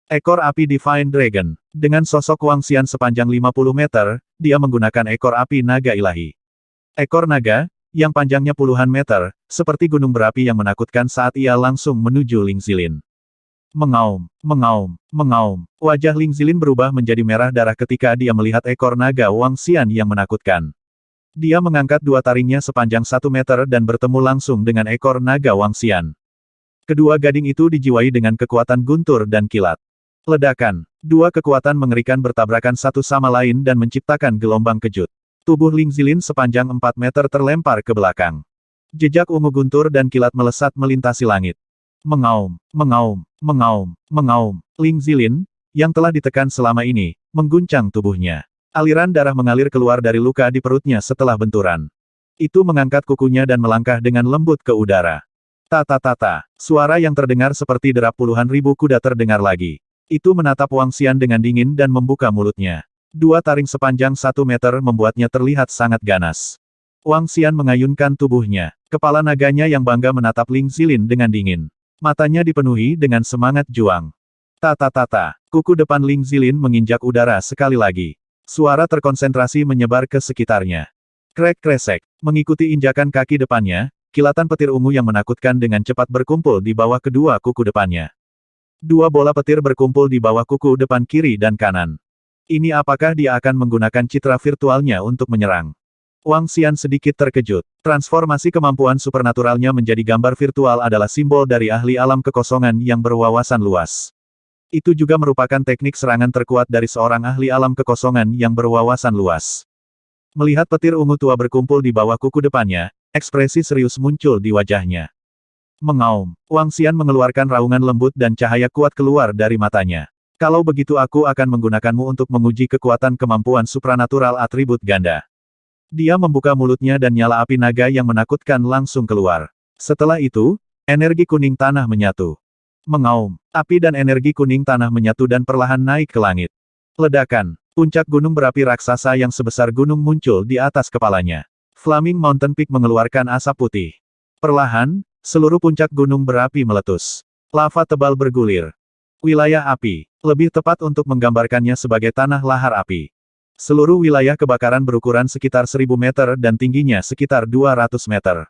Ekor api Divine Dragon. Dengan sosok Wang Xian sepanjang 50 meter, dia menggunakan ekor api naga ilahi. Ekor naga, yang panjangnya puluhan meter, seperti gunung berapi yang menakutkan saat ia langsung menuju Ling Zilin. Mengaum, mengaum, mengaum. Wajah Ling Zilin berubah menjadi merah darah ketika dia melihat ekor naga Wang Xian yang menakutkan. Dia mengangkat dua taringnya sepanjang 1 meter dan bertemu langsung dengan ekor naga Wang Xian. Kedua gading itu dijiwai dengan kekuatan guntur dan kilat. Ledakan. Dua kekuatan mengerikan bertabrakan satu sama lain dan menciptakan gelombang kejut. Tubuh Ling Zilin sepanjang 4 meter terlempar ke belakang. Jejak ungu guntur dan kilat melesat melintasi langit. Mengaum, mengaum, mengaum, mengaum. Ling Zilin, yang telah ditekan selama ini, mengguncang tubuhnya. Aliran darah mengalir keluar dari luka di perutnya setelah benturan. Itu mengangkat kukunya dan melangkah dengan lembut ke udara. Tata-tata. Suara yang terdengar seperti derap puluhan ribu kuda terdengar lagi. Itu menatap Wang Xian dengan dingin dan membuka mulutnya. Dua taring sepanjang 1 meter membuatnya terlihat sangat ganas. Wang Xian mengayunkan tubuhnya. Kepala naganya yang bangga menatap Ling Zilin dengan dingin. Matanya dipenuhi dengan semangat juang. Tata-tata. Kuku depan Ling Zilin menginjak udara sekali lagi. Suara terkonsentrasi menyebar ke sekitarnya. Krek-kresek. Mengikuti injakan kaki depannya, kilatan petir ungu yang menakutkan dengan cepat berkumpul di bawah kedua kuku depannya. Dua bola petir berkumpul di bawah kuku depan kiri dan kanan. Ini apakah dia akan menggunakan citra virtualnya untuk menyerang? Wang Xian sedikit terkejut. Transformasi kemampuan supernaturalnya menjadi gambar virtual adalah simbol dari ahli alam kekosongan yang berwawasan luas. Itu juga merupakan teknik serangan terkuat dari seorang ahli alam kekosongan yang berwawasan luas. Melihat petir ungu tua berkumpul di bawah kuku depannya, ekspresi serius muncul di wajahnya. Mengaum. Wang Xian mengeluarkan raungan lembut dan cahaya kuat keluar dari matanya. Kalau begitu aku akan menggunakanmu untuk menguji kekuatan kemampuan supranatural atribut ganda. Dia membuka mulutnya dan nyala api naga yang menakutkan langsung keluar. Setelah itu, energi kuning tanah menyatu. Mengaum. Api dan energi kuning tanah menyatu dan perlahan naik ke langit. Ledakan. Puncak gunung berapi raksasa yang sebesar gunung muncul di atas kepalanya. Flaming Mountain Peak mengeluarkan asap putih. Perlahan, seluruh puncak gunung berapi meletus. Lava tebal bergulir. Wilayah api. Lebih tepat untuk menggambarkannya sebagai tanah lahar api. Seluruh wilayah kebakaran berukuran sekitar 1000 meter dan tingginya sekitar 200 meter.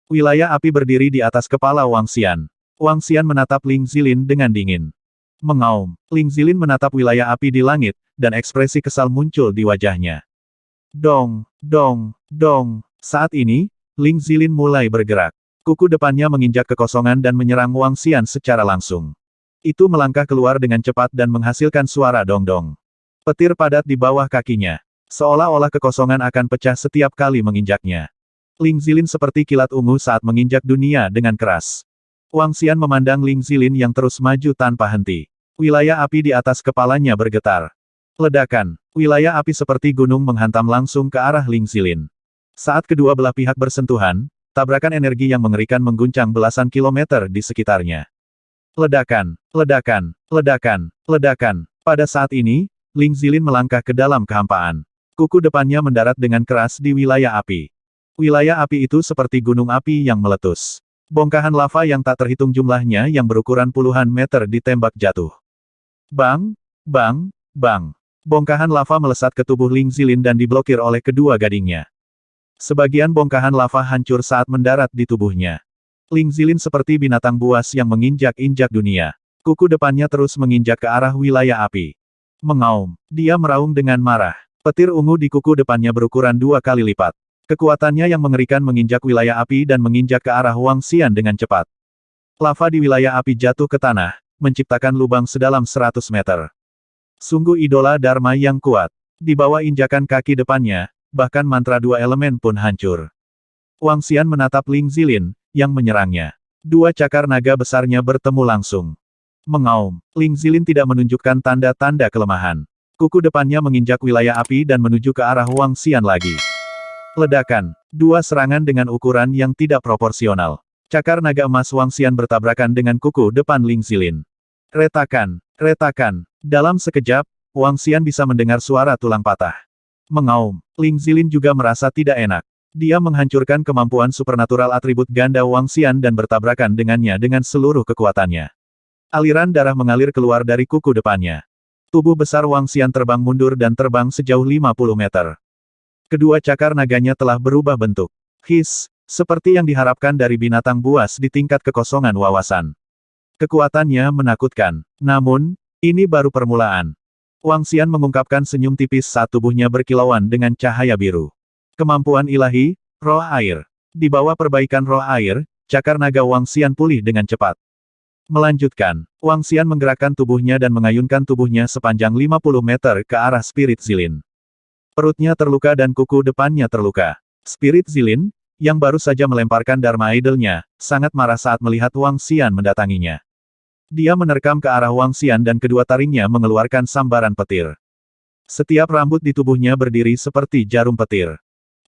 Wilayah api berdiri di atas kepala Wang Xian. Wang Xian menatap Ling Zilin dengan dingin. Mengaum. Ling Zilin menatap wilayah api di langit, dan ekspresi kesal muncul di wajahnya. Dong, dong, dong. Saat ini, Ling Zilin mulai bergerak. Kuku depannya menginjak kekosongan dan menyerang Wang Xian secara langsung. Itu melangkah keluar dengan cepat dan menghasilkan suara dong-dong. Petir padat di bawah kakinya. Seolah-olah kekosongan akan pecah setiap kali menginjaknya. Ling Zilin seperti kilat ungu saat menginjak dunia dengan keras. Wang Xian memandang Ling Zilin yang terus maju tanpa henti. Wilayah api di atas kepalanya bergetar. Ledakan. Wilayah api seperti gunung menghantam langsung ke arah Ling Zilin. Saat kedua belah pihak bersentuhan, tabrakan energi yang mengerikan mengguncang belasan kilometer di sekitarnya. Ledakan, ledakan, ledakan, ledakan. Pada saat ini, Ling Zilin melangkah ke dalam kehampaan. Kuku depannya mendarat dengan keras di wilayah api. Wilayah api itu seperti gunung api yang meletus. Bongkahan lava yang tak terhitung jumlahnya yang berukuran puluhan meter ditembak jatuh. Bang, bang, bang. Bongkahan lava melesat ke tubuh Ling Zilin dan diblokir oleh kedua gadingnya. Sebagian bongkahan lava hancur saat mendarat di tubuhnya. Ling Zilin seperti binatang buas yang menginjak-injak dunia. Kuku depannya terus menginjak ke arah wilayah api. Mengaum. Dia meraung dengan marah. Petir ungu di kuku depannya berukuran 2 kali lipat. Kekuatannya yang mengerikan menginjak wilayah api dan menginjak ke arah Wang Xian dengan cepat. Lava di wilayah api jatuh ke tanah, menciptakan lubang sedalam 100 meter. Sungguh idola Dharma yang kuat. Di bawah injakan kaki depannya, bahkan mantra 2 elemen pun hancur. Wang Xian menatap Ling Zilin, yang menyerangnya. Dua cakar naga besarnya bertemu langsung. Mengaum. Ling Zilin tidak menunjukkan tanda-tanda kelemahan. Kuku depannya menginjak wilayah api dan menuju ke arah Wang Xian lagi. Ledakan. Dua serangan dengan ukuran yang tidak proporsional. Cakar naga emas Wang Xian bertabrakan dengan kuku depan Ling Zilin. Retakan, retakan. Dalam sekejap, Wang Xian bisa mendengar suara tulang patah. Mengaum. Ling Zilin juga merasa tidak enak. Dia menghancurkan kemampuan supernatural atribut ganda Wang Xian dan bertabrakan dengannya dengan seluruh kekuatannya. Aliran darah mengalir keluar dari kuku depannya. Tubuh besar Wang Xian terbang mundur dan terbang sejauh 50 meter. Kedua cakar naganya telah berubah bentuk. Seperti yang diharapkan dari binatang buas di tingkat kekosongan wawasan. Kekuatannya menakutkan. Namun, ini baru permulaan. Wang Xian mengungkapkan senyum tipis saat tubuhnya berkilauan dengan cahaya biru. Kemampuan ilahi, roh air. Di bawah perbaikan roh air, cakar naga Wang Xian pulih dengan cepat. Melanjutkan, Wang Xian menggerakkan tubuhnya dan mengayunkan tubuhnya sepanjang 50 meter ke arah Spirit Zilin. Perutnya terluka dan kuku depannya terluka. Spirit Zilin, yang baru saja melemparkan Dharma Idol-nya, sangat marah saat melihat Wang Xian mendatanginya. Dia menerkam ke arah Wang Xian dan kedua taringnya mengeluarkan sambaran petir. Setiap rambut di tubuhnya berdiri seperti jarum petir.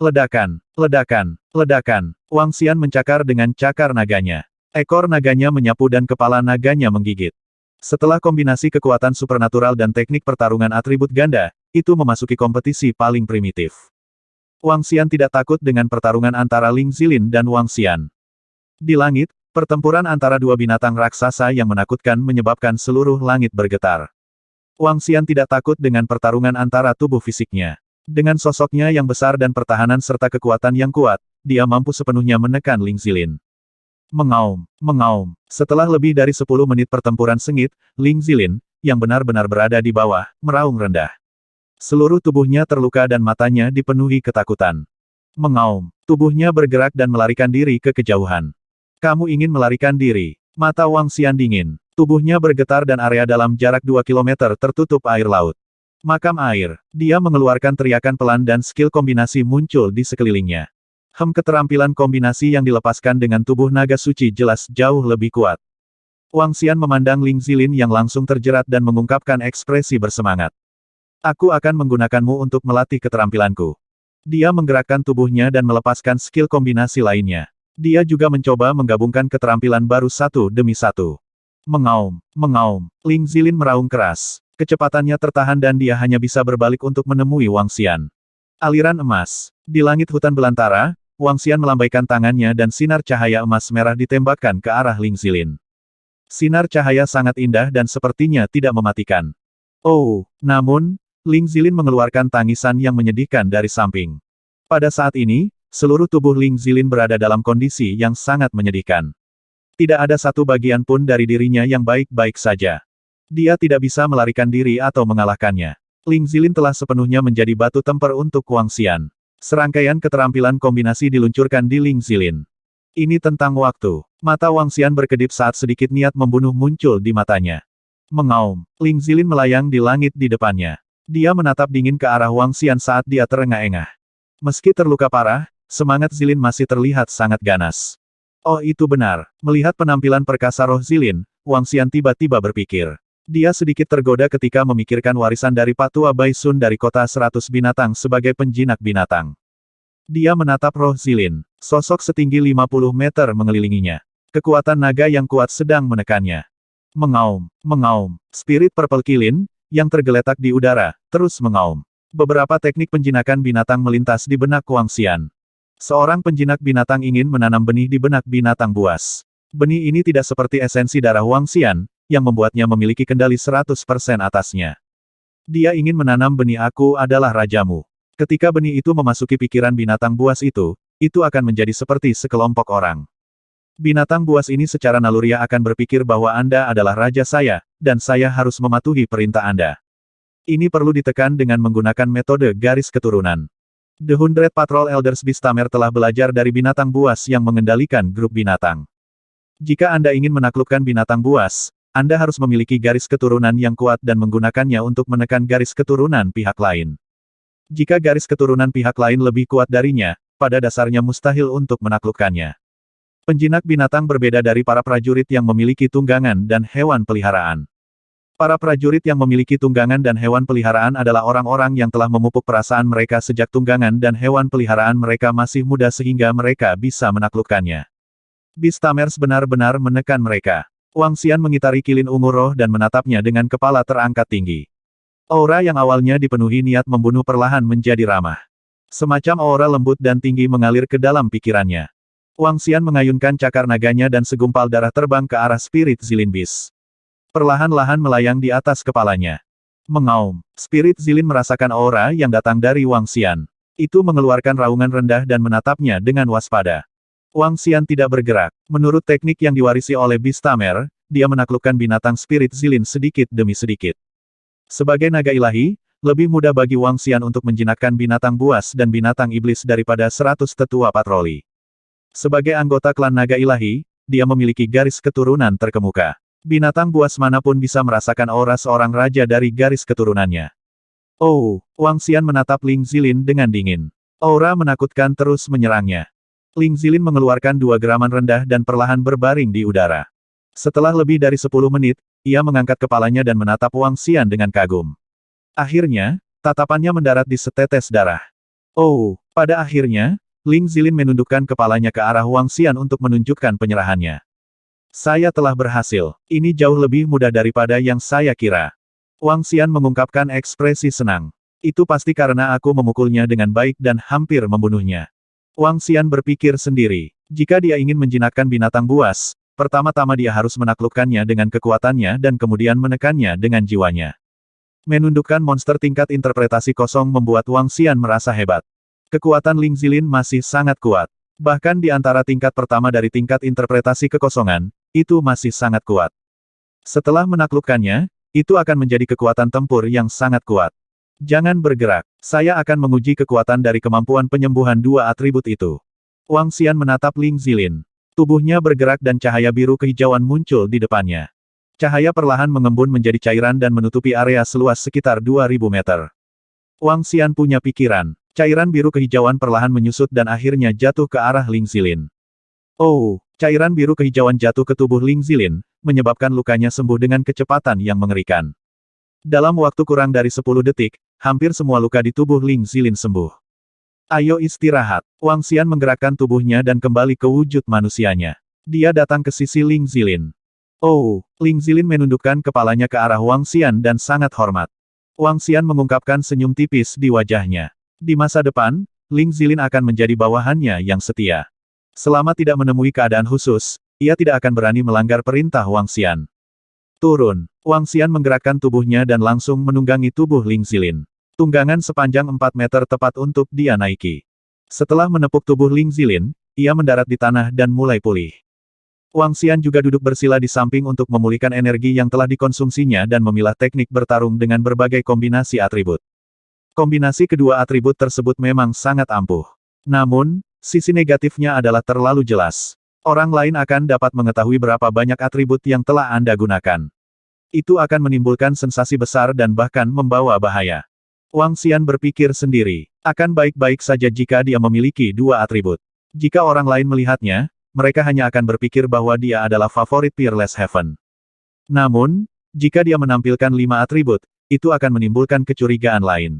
Ledakan, ledakan, ledakan. Wang Xian mencakar dengan cakar naganya. Ekor naganya menyapu dan kepala naganya menggigit. Setelah kombinasi kekuatan supernatural dan teknik pertarungan atribut ganda, itu memasuki kompetisi paling primitif. Wang Xian tidak takut dengan pertarungan antara Ling Zilin dan Wang Xian. Di langit, pertempuran antara dua binatang raksasa yang menakutkan menyebabkan seluruh langit bergetar. Wang Xian tidak takut dengan pertarungan antara tubuh fisiknya. Dengan sosoknya yang besar dan pertahanan serta kekuatan yang kuat, dia mampu sepenuhnya menekan Ling Zilin. Mengaum, mengaum. Setelah lebih dari 10 menit pertempuran sengit, Ling Zilin, yang benar-benar berada di bawah, meraung rendah. Seluruh tubuhnya terluka dan matanya dipenuhi ketakutan. Mengaum. Tubuhnya bergerak dan melarikan diri ke kejauhan. Kamu ingin melarikan diri. Mata Wang Xian dingin. Tubuhnya bergetar dan area dalam jarak 2 kilometer tertutup air laut. Makam air. Dia mengeluarkan teriakan pelan dan skill kombinasi muncul di sekelilingnya. Keterampilan kombinasi yang dilepaskan dengan tubuh naga suci jelas jauh lebih kuat. Wang Xian memandang Ling Zilin yang langsung terjerat dan mengungkapkan ekspresi bersemangat. Aku akan menggunakanmu untuk melatih keterampilanku. Dia menggerakkan tubuhnya dan melepaskan skill kombinasi lainnya. Dia juga mencoba menggabungkan keterampilan baru satu demi satu. Mengaum, mengaum. Ling Zilin meraung keras. Kecepatannya tertahan dan dia hanya bisa berbalik untuk menemui Wang Xian. Aliran emas. Di langit hutan belantara, Wang Xian melambaikan tangannya dan sinar cahaya emas merah ditembakkan ke arah Ling Zilin. Sinar cahaya sangat indah dan sepertinya tidak mematikan. Oh, namun, Ling Zilin mengeluarkan tangisan yang menyedihkan dari samping. Pada saat ini, seluruh tubuh Ling Zilin berada dalam kondisi yang sangat menyedihkan. Tidak ada satu bagian pun dari dirinya yang baik-baik saja. Dia tidak bisa melarikan diri atau mengalahkannya. Ling Zilin telah sepenuhnya menjadi batu temper untuk Wang Xian. Serangkaian keterampilan kombinasi diluncurkan di Ling Zilin. Ini tentang waktu. Mata Wang Xian berkedip saat sedikit niat membunuh muncul di matanya. Mengaum. Ling Zilin melayang di langit di depannya. Dia menatap dingin ke arah Wang Xian saat dia terengah-engah. Meski terluka parah, semangat Zilin masih terlihat sangat ganas. Oh itu benar. Melihat penampilan perkasa roh Zilin, Wang Xian tiba-tiba berpikir. Dia sedikit tergoda ketika memikirkan warisan dari Patua Baisun dari kota 100 binatang sebagai penjinak binatang. Dia menatap roh Zilin. Sosok setinggi 50 meter mengelilinginya. Kekuatan naga yang kuat sedang menekannya. Mengaum, mengaum. Spirit Purple Kilin, yang tergeletak di udara, terus mengaum. Beberapa teknik penjinakan binatang melintas di benak Wang Xian. Seorang penjinak binatang ingin menanam benih di benak binatang buas. Benih ini tidak seperti esensi darah Wang Xian, yang membuatnya memiliki kendali 100% atasnya. Dia ingin menanam benih aku adalah rajamu. Ketika benih itu memasuki pikiran binatang buas itu akan menjadi seperti sekelompok orang. Binatang buas ini secara naluriah akan berpikir bahwa Anda adalah raja saya, dan saya harus mematuhi perintah Anda. Ini perlu ditekan dengan menggunakan metode garis keturunan. The Hundred Patrol Elders Beastamer telah belajar dari binatang buas yang mengendalikan grup binatang. Jika Anda ingin menaklukkan binatang buas, Anda harus memiliki garis keturunan yang kuat dan menggunakannya untuk menekan garis keturunan pihak lain. Jika garis keturunan pihak lain lebih kuat darinya, pada dasarnya mustahil untuk menaklukkannya. Penjinak binatang berbeda dari para prajurit yang memiliki tunggangan dan hewan peliharaan. Para prajurit yang memiliki tunggangan dan hewan peliharaan adalah orang-orang yang telah memupuk perasaan mereka sejak tunggangan dan hewan peliharaan mereka masih muda sehingga mereka bisa menaklukkannya. Beastamers benar-benar menekan mereka. Wang Xian mengitari kilin ungu roh dan menatapnya dengan kepala terangkat tinggi. Aura yang awalnya dipenuhi niat membunuh perlahan menjadi ramah. Semacam aura lembut dan tinggi mengalir ke dalam pikirannya. Wang Xian mengayunkan cakar naganya dan segumpal darah terbang ke arah Spirit Zilin Beast. perlahan-lahan melayang di atas kepalanya. Mengaum, Spirit Zilin merasakan aura yang datang dari Wang Xian. Itu mengeluarkan raungan rendah dan menatapnya dengan waspada. Wang Xian tidak bergerak. Menurut teknik yang diwarisi oleh Bistamer, dia menaklukkan binatang Spirit Zilin sedikit demi sedikit. Sebagai naga ilahi, lebih mudah bagi Wang Xian untuk menjinakkan binatang buas dan binatang iblis daripada 100 tetua patroli. Sebagai anggota klan naga ilahi, dia memiliki garis keturunan terkemuka. Binatang buas manapun bisa merasakan aura seorang raja dari garis keturunannya. Oh, Wang Xian menatap Ling Zilin dengan dingin. Aura menakutkan terus menyerangnya. Ling Zilin mengeluarkan 2 geraman rendah dan perlahan berbaring di udara. Setelah lebih dari 10 menit, ia mengangkat kepalanya dan menatap Wang Xian dengan kagum. Akhirnya, tatapannya mendarat di setetes darah. Oh, pada akhirnya, Ling Zilin menundukkan kepalanya ke arah Wang Xian untuk menunjukkan penyerahannya. Saya telah berhasil. Ini jauh lebih mudah daripada yang saya kira. Wang Xian mengungkapkan ekspresi senang. Itu pasti karena aku memukulnya dengan baik dan hampir membunuhnya. Wang Xian berpikir sendiri. Jika dia ingin menjinakkan binatang buas, pertama-tama dia harus menaklukkannya dengan kekuatannya dan kemudian menekannya dengan jiwanya. Menundukkan monster tingkat interpretasi kosong membuat Wang Xian merasa hebat. Kekuatan Ling Zilin masih sangat kuat. Bahkan di antara tingkat pertama dari tingkat interpretasi kekosongan, itu masih sangat kuat. Setelah menaklukkannya, itu akan menjadi kekuatan tempur yang sangat kuat. Jangan bergerak, saya akan menguji kekuatan dari kemampuan penyembuhan 2 atribut itu. Wang Xian menatap Ling Zilin. Tubuhnya bergerak dan cahaya biru kehijauan muncul di depannya. Cahaya perlahan mengembun menjadi cairan dan menutupi area seluas sekitar 2000 meter. Wang Xian punya pikiran. Cairan biru kehijauan perlahan menyusut dan akhirnya jatuh ke arah Ling Zilin. Oh, cairan biru kehijauan jatuh ke tubuh Ling Zilin, menyebabkan lukanya sembuh dengan kecepatan yang mengerikan. Dalam waktu kurang dari 10 detik, hampir semua luka di tubuh Ling Zilin sembuh. Ayo istirahat. Wang Xian menggerakkan tubuhnya dan kembali ke wujud manusianya. Dia datang ke sisi Ling Zilin. Oh, Ling Zilin menundukkan kepalanya ke arah Wang Xian dan sangat hormat. Wang Xian mengungkapkan senyum tipis di wajahnya. Di masa depan, Ling Zilin akan menjadi bawahannya yang setia. Selama tidak menemui keadaan khusus, ia tidak akan berani melanggar perintah Wang Xian. Turun. Wang Xian menggerakkan tubuhnya dan langsung menunggangi tubuh Ling Zilin. Tunggangan sepanjang 4 meter tepat untuk dia naiki. Setelah menepuk tubuh Ling Zilin, ia mendarat di tanah dan mulai pulih. Wang Xian juga duduk bersila di samping untuk memulihkan energi yang telah dikonsumsinya dan memilah teknik bertarung dengan berbagai kombinasi atribut. Kombinasi kedua atribut tersebut memang sangat ampuh. Namun, sisi negatifnya adalah terlalu jelas. Orang lain akan dapat mengetahui berapa banyak atribut yang telah Anda gunakan. Itu akan menimbulkan sensasi besar dan bahkan membawa bahaya. Wang Xian berpikir sendiri, akan baik-baik saja jika dia memiliki 2 atribut. Jika orang lain melihatnya, mereka hanya akan berpikir bahwa dia adalah favorit Peerless Heaven. Namun, jika dia menampilkan 5 atribut, itu akan menimbulkan kecurigaan lain.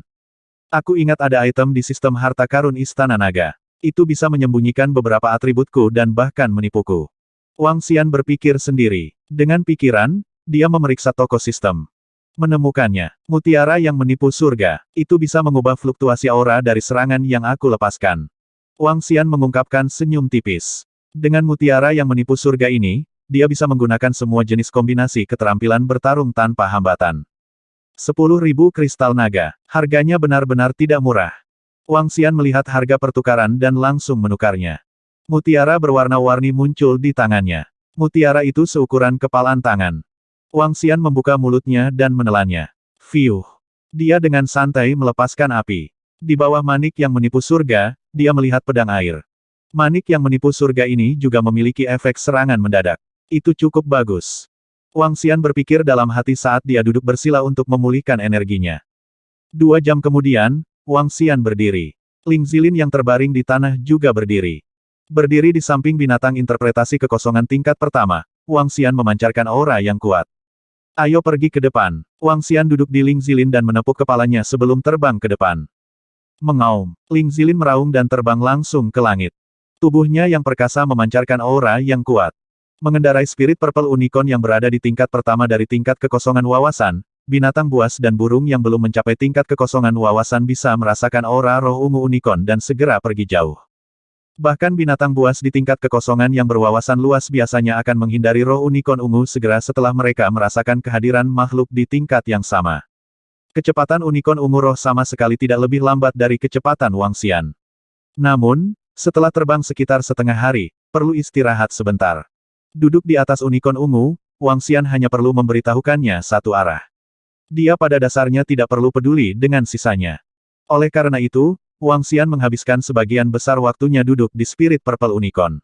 Aku ingat ada item di sistem harta karun Istana Naga. Itu bisa menyembunyikan beberapa atributku dan bahkan menipuku. Wang Xian berpikir sendiri. Dengan pikiran, dia memeriksa toko sistem. Menemukannya, mutiara yang menipu surga. Itu bisa mengubah fluktuasi aura dari serangan yang aku lepaskan. Wang Xian mengungkapkan senyum tipis. Dengan mutiara yang menipu surga ini, dia bisa menggunakan semua jenis kombinasi keterampilan bertarung tanpa hambatan. 10.000 kristal naga. Harganya benar-benar tidak murah. Wang Xian melihat harga pertukaran dan langsung menukarnya. Mutiara berwarna-warni muncul di tangannya. Mutiara itu seukuran kepalan tangan. Wang Xian membuka mulutnya dan menelannya. Fiuh. Dia dengan santai melepaskan api. Di bawah manik yang menipu surga, dia melihat pedang air. Manik yang menipu surga ini juga memiliki efek serangan mendadak. Itu cukup bagus. Wang Xian berpikir dalam hati saat dia duduk bersila untuk memulihkan energinya. 2 jam kemudian, Wang Xian berdiri. Ling Zilin yang terbaring di tanah juga berdiri. Berdiri di samping binatang interpretasi kekosongan tingkat pertama, Wang Xian memancarkan aura yang kuat. Ayo pergi ke depan. Wang Xian duduk di Ling Zilin dan menepuk kepalanya sebelum terbang ke depan. Mengaum. Ling Zilin meraung dan terbang langsung ke langit. Tubuhnya yang perkasa memancarkan aura yang kuat. Mengendarai spirit purple unicorn yang berada di tingkat pertama dari tingkat kekosongan wawasan, binatang buas dan burung yang belum mencapai tingkat kekosongan wawasan bisa merasakan aura roh ungu unicorn dan segera pergi jauh. Bahkan binatang buas di tingkat kekosongan yang berwawasan luas biasanya akan menghindari roh unicorn ungu segera setelah mereka merasakan kehadiran makhluk di tingkat yang sama. Kecepatan unicorn ungu roh sama sekali tidak lebih lambat dari kecepatan Wang Xian. Namun, setelah terbang sekitar setengah hari, perlu istirahat sebentar. Duduk di atas unicorn ungu, Wang Xian hanya perlu memberitahukannya satu arah. Dia pada dasarnya tidak perlu peduli dengan sisanya. Oleh karena itu, Wang Xian menghabiskan sebagian besar waktunya duduk di Spirit Purple Unicorn.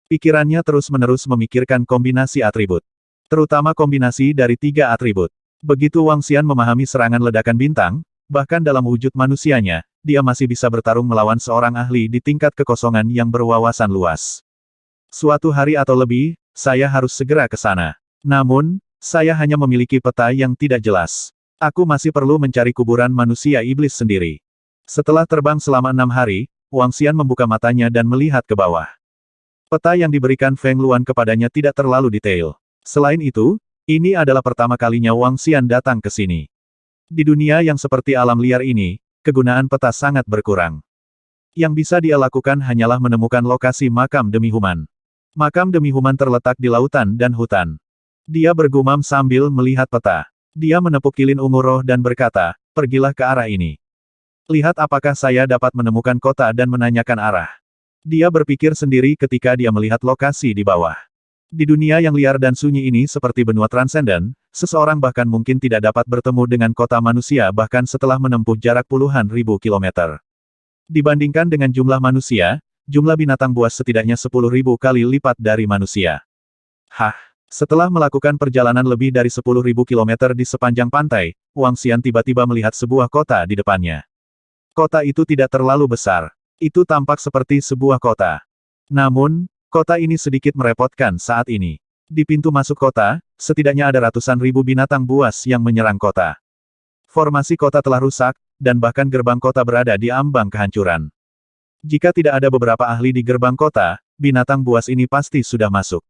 Pikirannya terus-menerus memikirkan kombinasi atribut. Terutama kombinasi dari 3 atribut. Begitu Wang Xian memahami serangan ledakan bintang, bahkan dalam wujud manusianya, dia masih bisa bertarung melawan seorang ahli di tingkat kekosongan yang berwawasan luas. Suatu hari atau lebih, saya harus segera ke sana. Namun, saya hanya memiliki peta yang tidak jelas. Aku masih perlu mencari kuburan manusia iblis sendiri. Setelah terbang selama 6 hari, Wang Xian membuka matanya dan melihat ke bawah. Peta yang diberikan Feng Luan kepadanya tidak terlalu detail. Selain itu, ini adalah pertama kalinya Wang Xian datang ke sini. Di dunia yang seperti alam liar ini, kegunaan peta sangat berkurang. Yang bisa dia lakukan hanyalah menemukan lokasi makam demi human. Makam demi human terletak di lautan dan hutan. Dia bergumam sambil melihat peta. Dia menepuk kilin ungu roh dan berkata, pergilah ke arah ini. Lihat apakah saya dapat menemukan kota dan menanyakan arah. Dia berpikir sendiri ketika dia melihat lokasi di bawah. Di dunia yang liar dan sunyi ini seperti benua transenden, seseorang bahkan mungkin tidak dapat bertemu dengan kota manusia bahkan setelah menempuh jarak puluhan ribu kilometer. Dibandingkan dengan jumlah manusia, jumlah binatang buas setidaknya 10.000 kali lipat dari manusia. Setelah melakukan perjalanan lebih dari 10.000 kilometer di sepanjang pantai, Wang Xian tiba-tiba melihat sebuah kota di depannya. Kota itu tidak terlalu besar. Itu tampak seperti sebuah kota. Namun, kota ini sedikit merepotkan saat ini. Di pintu masuk kota, setidaknya ada ratusan ribu binatang buas yang menyerang kota. Formasi kota telah rusak, dan bahkan gerbang kota berada di ambang kehancuran. Jika tidak ada beberapa ahli di gerbang kota, binatang buas ini pasti sudah masuk.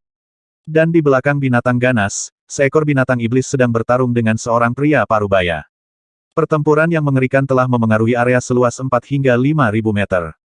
Dan di belakang binatang ganas, seekor binatang iblis sedang bertarung dengan seorang pria parubaya. Pertempuran yang mengerikan telah memengaruhi area seluas 4 hingga 5.000 meter.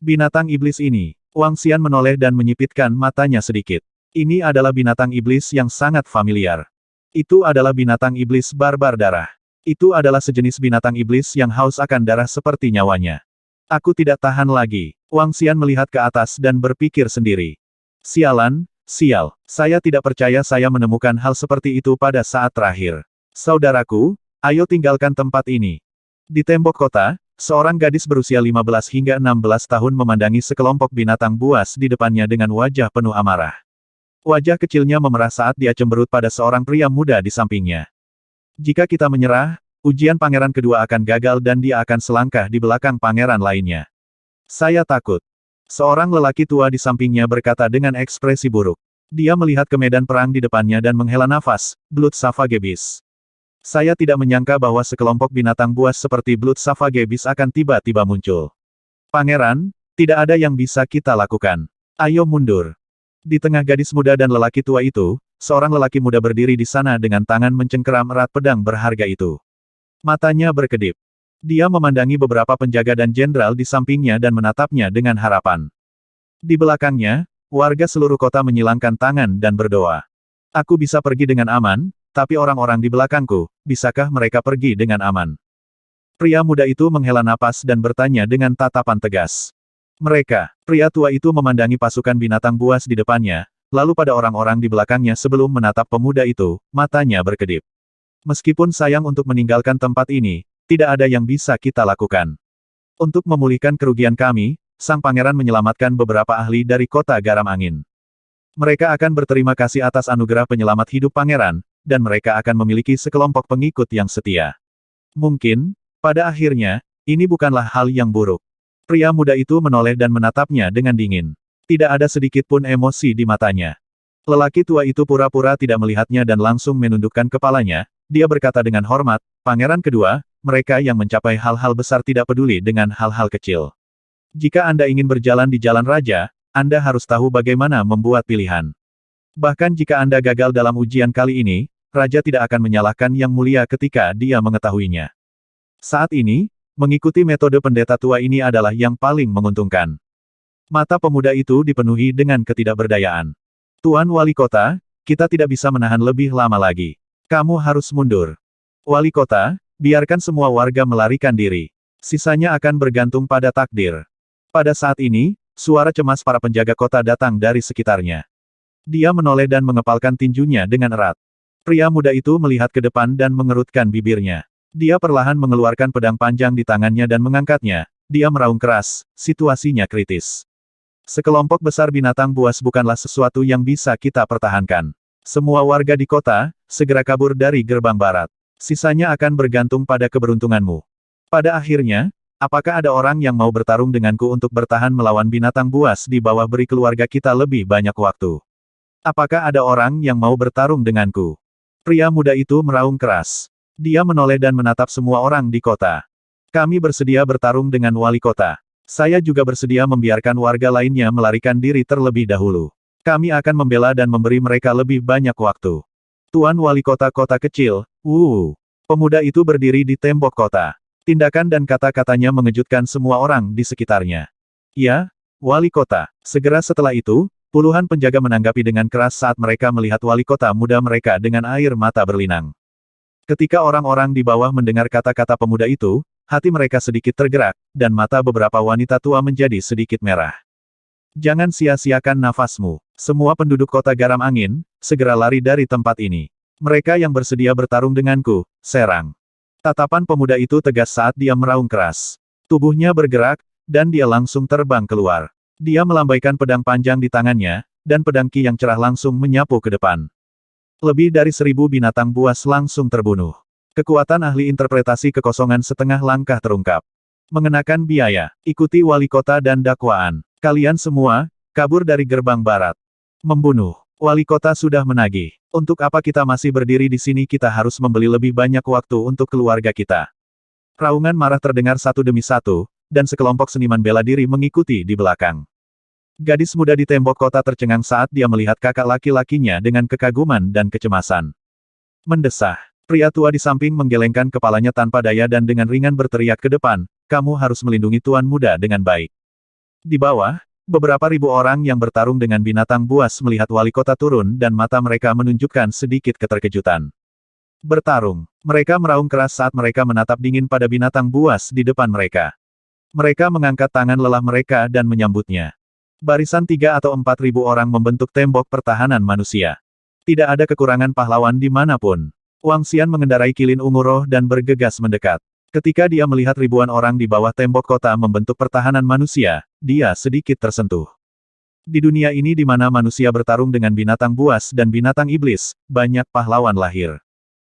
Binatang iblis ini, Wang Xian menoleh dan menyipitkan matanya sedikit. Ini adalah binatang iblis yang sangat familiar. Itu adalah binatang iblis barbar darah. Itu adalah sejenis binatang iblis yang haus akan darah seperti nyawanya. Aku tidak tahan lagi. Wang Xian melihat ke atas dan berpikir sendiri. Sialan, sial. Saya tidak percaya saya menemukan hal seperti itu pada saat terakhir. Saudaraku, ayo tinggalkan tempat ini. Di tembok kota, seorang gadis berusia 15 hingga 16 tahun memandangi sekelompok binatang buas di depannya dengan wajah penuh amarah. Wajah kecilnya memerah saat dia cemberut pada seorang pria muda di sampingnya. Jika kita menyerah, ujian pangeran kedua akan gagal dan dia akan selangkah di belakang pangeran lainnya. Saya takut. Seorang lelaki tua di sampingnya berkata dengan ekspresi buruk. Dia melihat ke medan perang di depannya dan menghela nafas, Blood Savagebis. Saya tidak menyangka bahwa sekelompok binatang buas seperti Blood Savagebis akan tiba-tiba muncul. Pangeran, tidak ada yang bisa kita lakukan. Ayo mundur. Di tengah gadis muda dan lelaki tua itu, seorang lelaki muda berdiri di sana dengan tangan mencengkeram erat pedang berharga itu. Matanya berkedip. Dia memandangi beberapa penjaga dan jenderal di sampingnya dan menatapnya dengan harapan. Di belakangnya, warga seluruh kota menyilangkan tangan dan berdoa. Aku bisa pergi dengan aman, tapi orang-orang di belakangku, bisakah mereka pergi dengan aman? Pria muda itu menghela napas dan bertanya dengan tatapan tegas. Mereka, pria tua itu memandangi pasukan binatang buas di depannya, lalu pada orang-orang di belakangnya sebelum menatap pemuda itu, matanya berkedip. Meskipun sayang untuk meninggalkan tempat ini, tidak ada yang bisa kita lakukan. Untuk memulihkan kerugian kami, sang pangeran menyelamatkan beberapa ahli dari kota garam angin. Mereka akan berterima kasih atas anugerah penyelamat hidup pangeran, dan mereka akan memiliki sekelompok pengikut yang setia. Mungkin, pada akhirnya, ini bukanlah hal yang buruk. Pria muda itu menoleh dan menatapnya dengan dingin. Tidak ada sedikit pun emosi di matanya. Lelaki tua itu pura-pura tidak melihatnya dan langsung menundukkan kepalanya. Dia berkata dengan hormat, Pangeran kedua, mereka yang mencapai hal-hal besar tidak peduli dengan hal-hal kecil. Jika Anda ingin berjalan di jalan raja, Anda harus tahu bagaimana membuat pilihan. Bahkan jika Anda gagal dalam ujian kali ini, Raja tidak akan menyalahkan Yang Mulia ketika dia mengetahuinya. Saat ini, mengikuti metode pendeta tua ini adalah yang paling menguntungkan. Mata pemuda itu dipenuhi dengan ketidakberdayaan. Tuan Wali Kota, kita tidak bisa menahan lebih lama lagi. Kamu harus mundur. Wali Kota, biarkan semua warga melarikan diri. Sisanya akan bergantung pada takdir. Pada saat ini, suara cemas para penjaga kota datang dari sekitarnya. Dia menoleh dan mengepalkan tinjunya dengan erat. Pria muda itu melihat ke depan dan mengerutkan bibirnya. Dia perlahan mengeluarkan pedang panjang di tangannya dan mengangkatnya. Dia meraung keras, situasinya kritis. Sekelompok besar binatang buas bukanlah sesuatu yang bisa kita pertahankan. Semua warga di kota, segera kabur dari gerbang barat. Sisanya akan bergantung pada keberuntunganmu. Pada akhirnya, apakah ada orang yang mau bertarung denganku untuk bertahan melawan binatang buas di bawah beri keluarga kita lebih banyak waktu? Apakah ada orang yang mau bertarung denganku? Pria muda itu meraung keras. Dia menoleh dan menatap semua orang di kota. Kami bersedia bertarung dengan wali kota. Saya juga bersedia membiarkan warga lainnya melarikan diri terlebih dahulu. Kami akan membela dan memberi mereka lebih banyak waktu. Tuan Wali Kota kecil, Pemuda itu berdiri di tembok kota. Tindakan dan kata-katanya mengejutkan semua orang di sekitarnya. Ya, Wali Kota. Segera setelah itu, puluhan penjaga menanggapi dengan keras saat mereka melihat wali kota muda mereka dengan air mata berlinang. Ketika orang-orang di bawah mendengar kata-kata pemuda itu, hati mereka sedikit tergerak, dan mata beberapa wanita tua menjadi sedikit merah. Jangan sia-siakan nafasmu. Semua penduduk kota Garam Angin, segera lari dari tempat ini. Mereka yang bersedia bertarung denganku, serang. Tatapan pemuda itu tegas saat dia meraung keras. Tubuhnya bergerak, dan dia langsung terbang keluar. Dia melambaikan pedang panjang di tangannya, dan pedang ki yang cerah langsung menyapu ke depan. Lebih dari 1000 binatang buas langsung terbunuh. Kekuatan ahli interpretasi kekosongan setengah langkah terungkap. Mengenakan biaya, ikuti wali kota dan dakwaan. Kalian semua, kabur dari gerbang barat. Membunuh. Wali kota sudah menagih. Untuk apa kita masih berdiri di sini? Kita harus membeli lebih banyak waktu untuk keluarga kita. Raungan marah terdengar satu demi satu, dan sekelompok seniman bela diri mengikuti di belakang. Gadis muda di tembok kota tercengang saat dia melihat kakak laki-lakinya dengan kekaguman dan kecemasan. Mendesah. Pria tua di samping menggelengkan kepalanya tanpa daya dan dengan ringan berteriak ke depan, kamu harus melindungi tuan muda dengan baik. Di bawah, beberapa ribu orang yang bertarung dengan binatang buas melihat wali kota turun dan mata mereka menunjukkan sedikit keterkejutan. Bertarung. Mereka meraung keras saat mereka menatap dingin pada binatang buas di depan mereka. Mereka mengangkat tangan lelah mereka dan menyambutnya. Barisan 3 atau 4 ribu orang membentuk tembok pertahanan manusia. Tidak ada kekurangan pahlawan dimanapun. Wang Xian mengendarai kilin ungu roh dan bergegas mendekat. Ketika dia melihat ribuan orang di bawah tembok kota membentuk pertahanan manusia, dia sedikit tersentuh. Di dunia ini di mana manusia bertarung dengan binatang buas dan binatang iblis, banyak pahlawan lahir.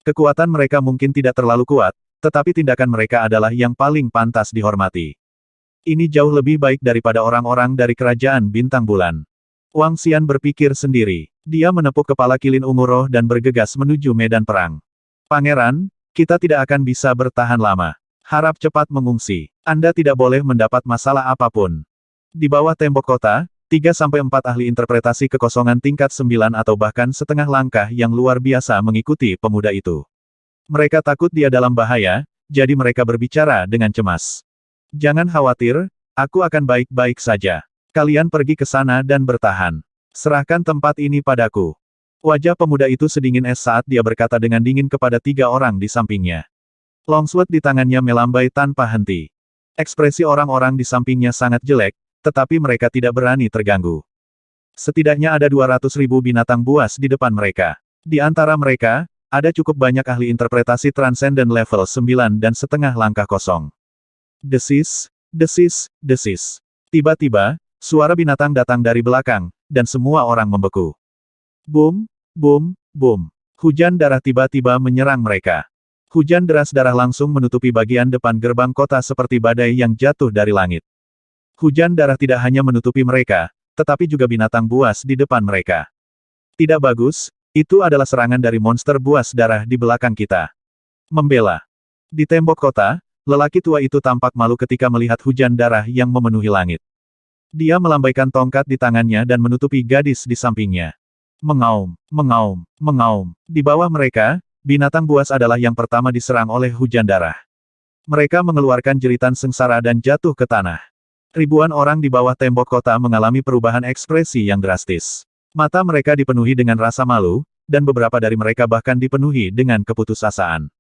Kekuatan mereka mungkin tidak terlalu kuat, tetapi tindakan mereka adalah yang paling pantas dihormati. Ini jauh lebih baik daripada orang-orang dari kerajaan bintang bulan. Wang Xian berpikir sendiri. Dia menepuk kepala kilin ungu roh dan bergegas menuju medan perang. Pangeran, kita tidak akan bisa bertahan lama. Harap cepat mengungsi. Anda tidak boleh mendapat masalah apapun. Di bawah tembok kota, 3-4 ahli interpretasi kekosongan tingkat 9 atau bahkan setengah langkah yang luar biasa mengikuti pemuda itu. Mereka takut dia dalam bahaya, jadi mereka berbicara dengan cemas. Jangan khawatir, aku akan baik-baik saja. Kalian pergi ke sana dan bertahan. Serahkan tempat ini padaku. Wajah pemuda itu sedingin es saat dia berkata dengan dingin kepada 3 orang di sampingnya. Longsword di tangannya melambai tanpa henti. Ekspresi orang-orang di sampingnya sangat jelek, tetapi mereka tidak berani terganggu. Setidaknya ada 200.000 binatang buas di depan mereka. Di antara mereka, ada cukup banyak ahli interpretasi transenden level 9 dan setengah langkah kosong. Desis, desis, desis. Tiba-tiba, suara binatang datang dari belakang, dan semua orang membeku. Boom, boom, boom. Hujan darah tiba-tiba menyerang mereka. Hujan deras darah langsung menutupi bagian depan gerbang kota seperti badai yang jatuh dari langit. Hujan darah tidak hanya menutupi mereka, tetapi juga binatang buas di depan mereka. Tidak bagus, itu adalah serangan dari monster buas darah di belakang kita. Membela. Di tembok kota, lelaki tua itu tampak malu ketika melihat hujan darah yang memenuhi langit. Dia melambaikan tongkat di tangannya dan menutupi gadis di sampingnya. Mengaum, mengaum, mengaum. Di bawah mereka, binatang buas adalah yang pertama diserang oleh hujan darah. Mereka mengeluarkan jeritan sengsara dan jatuh ke tanah. Ribuan orang di bawah tembok kota mengalami perubahan ekspresi yang drastis. Mata mereka dipenuhi dengan rasa malu, dan beberapa dari mereka bahkan dipenuhi dengan keputusasaan.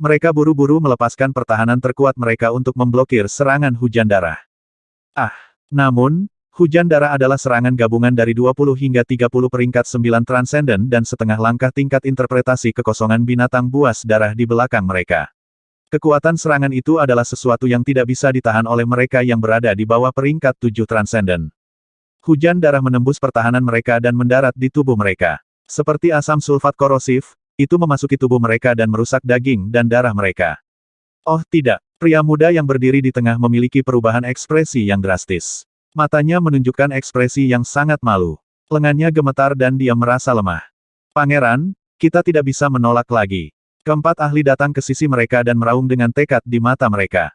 Mereka buru-buru melepaskan pertahanan terkuat mereka untuk memblokir serangan hujan darah. Namun, hujan darah adalah serangan gabungan dari 20 hingga 30 peringkat 9 transenden dan setengah langkah tingkat interpretasi kekosongan binatang buas darah di belakang mereka. Kekuatan serangan itu adalah sesuatu yang tidak bisa ditahan oleh mereka yang berada di bawah peringkat 7 transenden. Hujan darah menembus pertahanan mereka dan mendarat di tubuh mereka. Seperti asam sulfat korosif, itu memasuki tubuh mereka dan merusak daging dan darah mereka. Oh tidak, pria muda yang berdiri di tengah memiliki perubahan ekspresi yang drastis. Matanya menunjukkan ekspresi yang sangat malu. Lengannya gemetar dan dia merasa lemah. Pangeran, kita tidak bisa menolak lagi. Keempat ahli datang ke sisi mereka dan meraung dengan tekad di mata mereka.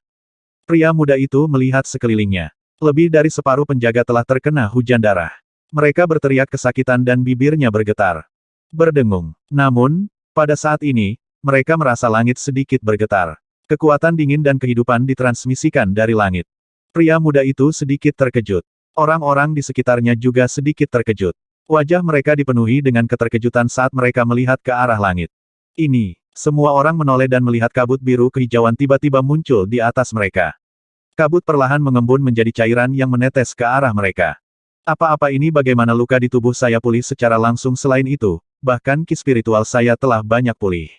Pria muda itu melihat sekelilingnya. Lebih dari separuh penjaga telah terkena hujan darah. Mereka berteriak kesakitan dan bibirnya bergetar. Berdengung. Namun, pada saat ini, mereka merasa langit sedikit bergetar. Kekuatan dingin dan kehidupan ditransmisikan dari langit. Pria muda itu sedikit terkejut. Orang-orang di sekitarnya juga sedikit terkejut. Wajah mereka dipenuhi dengan keterkejutan saat mereka melihat ke arah langit. Semua orang menoleh dan melihat kabut biru kehijauan tiba-tiba muncul di atas mereka. Kabut perlahan mengembun menjadi cairan yang menetes ke arah mereka. Apa-apa ini bagaimana luka di tubuh saya pulih secara langsung selain itu, bahkan ki spiritual saya telah banyak pulih.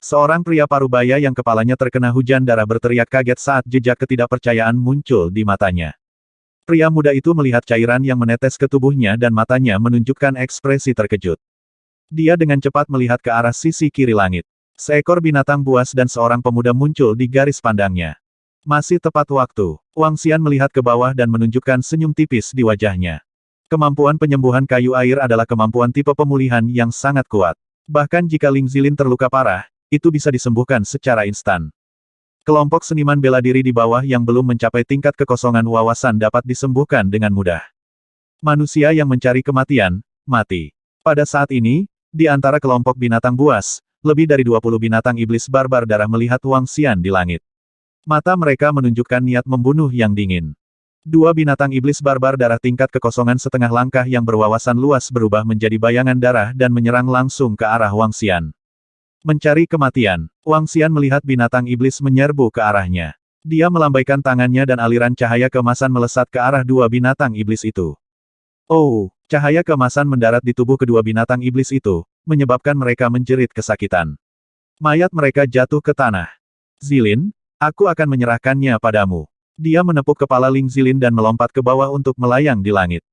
Seorang pria parubaya yang kepalanya terkena hujan darah berteriak kaget saat jejak ketidakpercayaan muncul di matanya. Pria muda itu melihat cairan yang menetes ke tubuhnya dan matanya menunjukkan ekspresi terkejut. Dia dengan cepat melihat ke arah sisi kiri langit. Seekor binatang buas dan seorang pemuda muncul di garis pandangnya. Masih tepat waktu, Wang Xian melihat ke bawah dan menunjukkan senyum tipis di wajahnya. Kemampuan penyembuhan kayu air adalah kemampuan tipe pemulihan yang sangat kuat. Bahkan jika Ling Zilin terluka parah, itu bisa disembuhkan secara instan. Kelompok seniman bela diri di bawah yang belum mencapai tingkat kekosongan wawasan dapat disembuhkan dengan mudah. Manusia yang mencari kematian, mati. Pada saat ini, di antara kelompok binatang buas, lebih dari 20 binatang iblis barbar darah melihat Wang Xian di langit. Mata mereka menunjukkan niat membunuh yang dingin. Dua binatang iblis barbar darah tingkat kekosongan setengah langkah yang berwawasan luas berubah menjadi bayangan darah dan menyerang langsung ke arah Wang Xian. Mencari kematian, Wang Xian melihat binatang iblis menyerbu ke arahnya. Dia melambaikan tangannya dan aliran cahaya keemasan melesat ke arah dua binatang iblis itu. Oh, cahaya keemasan mendarat di tubuh kedua binatang iblis itu, menyebabkan mereka menjerit kesakitan. Mayat mereka jatuh ke tanah. Zilin, aku akan menyerahkannya padamu. Dia menepuk kepala Ling Zilin dan melompat ke bawah untuk melayang di langit.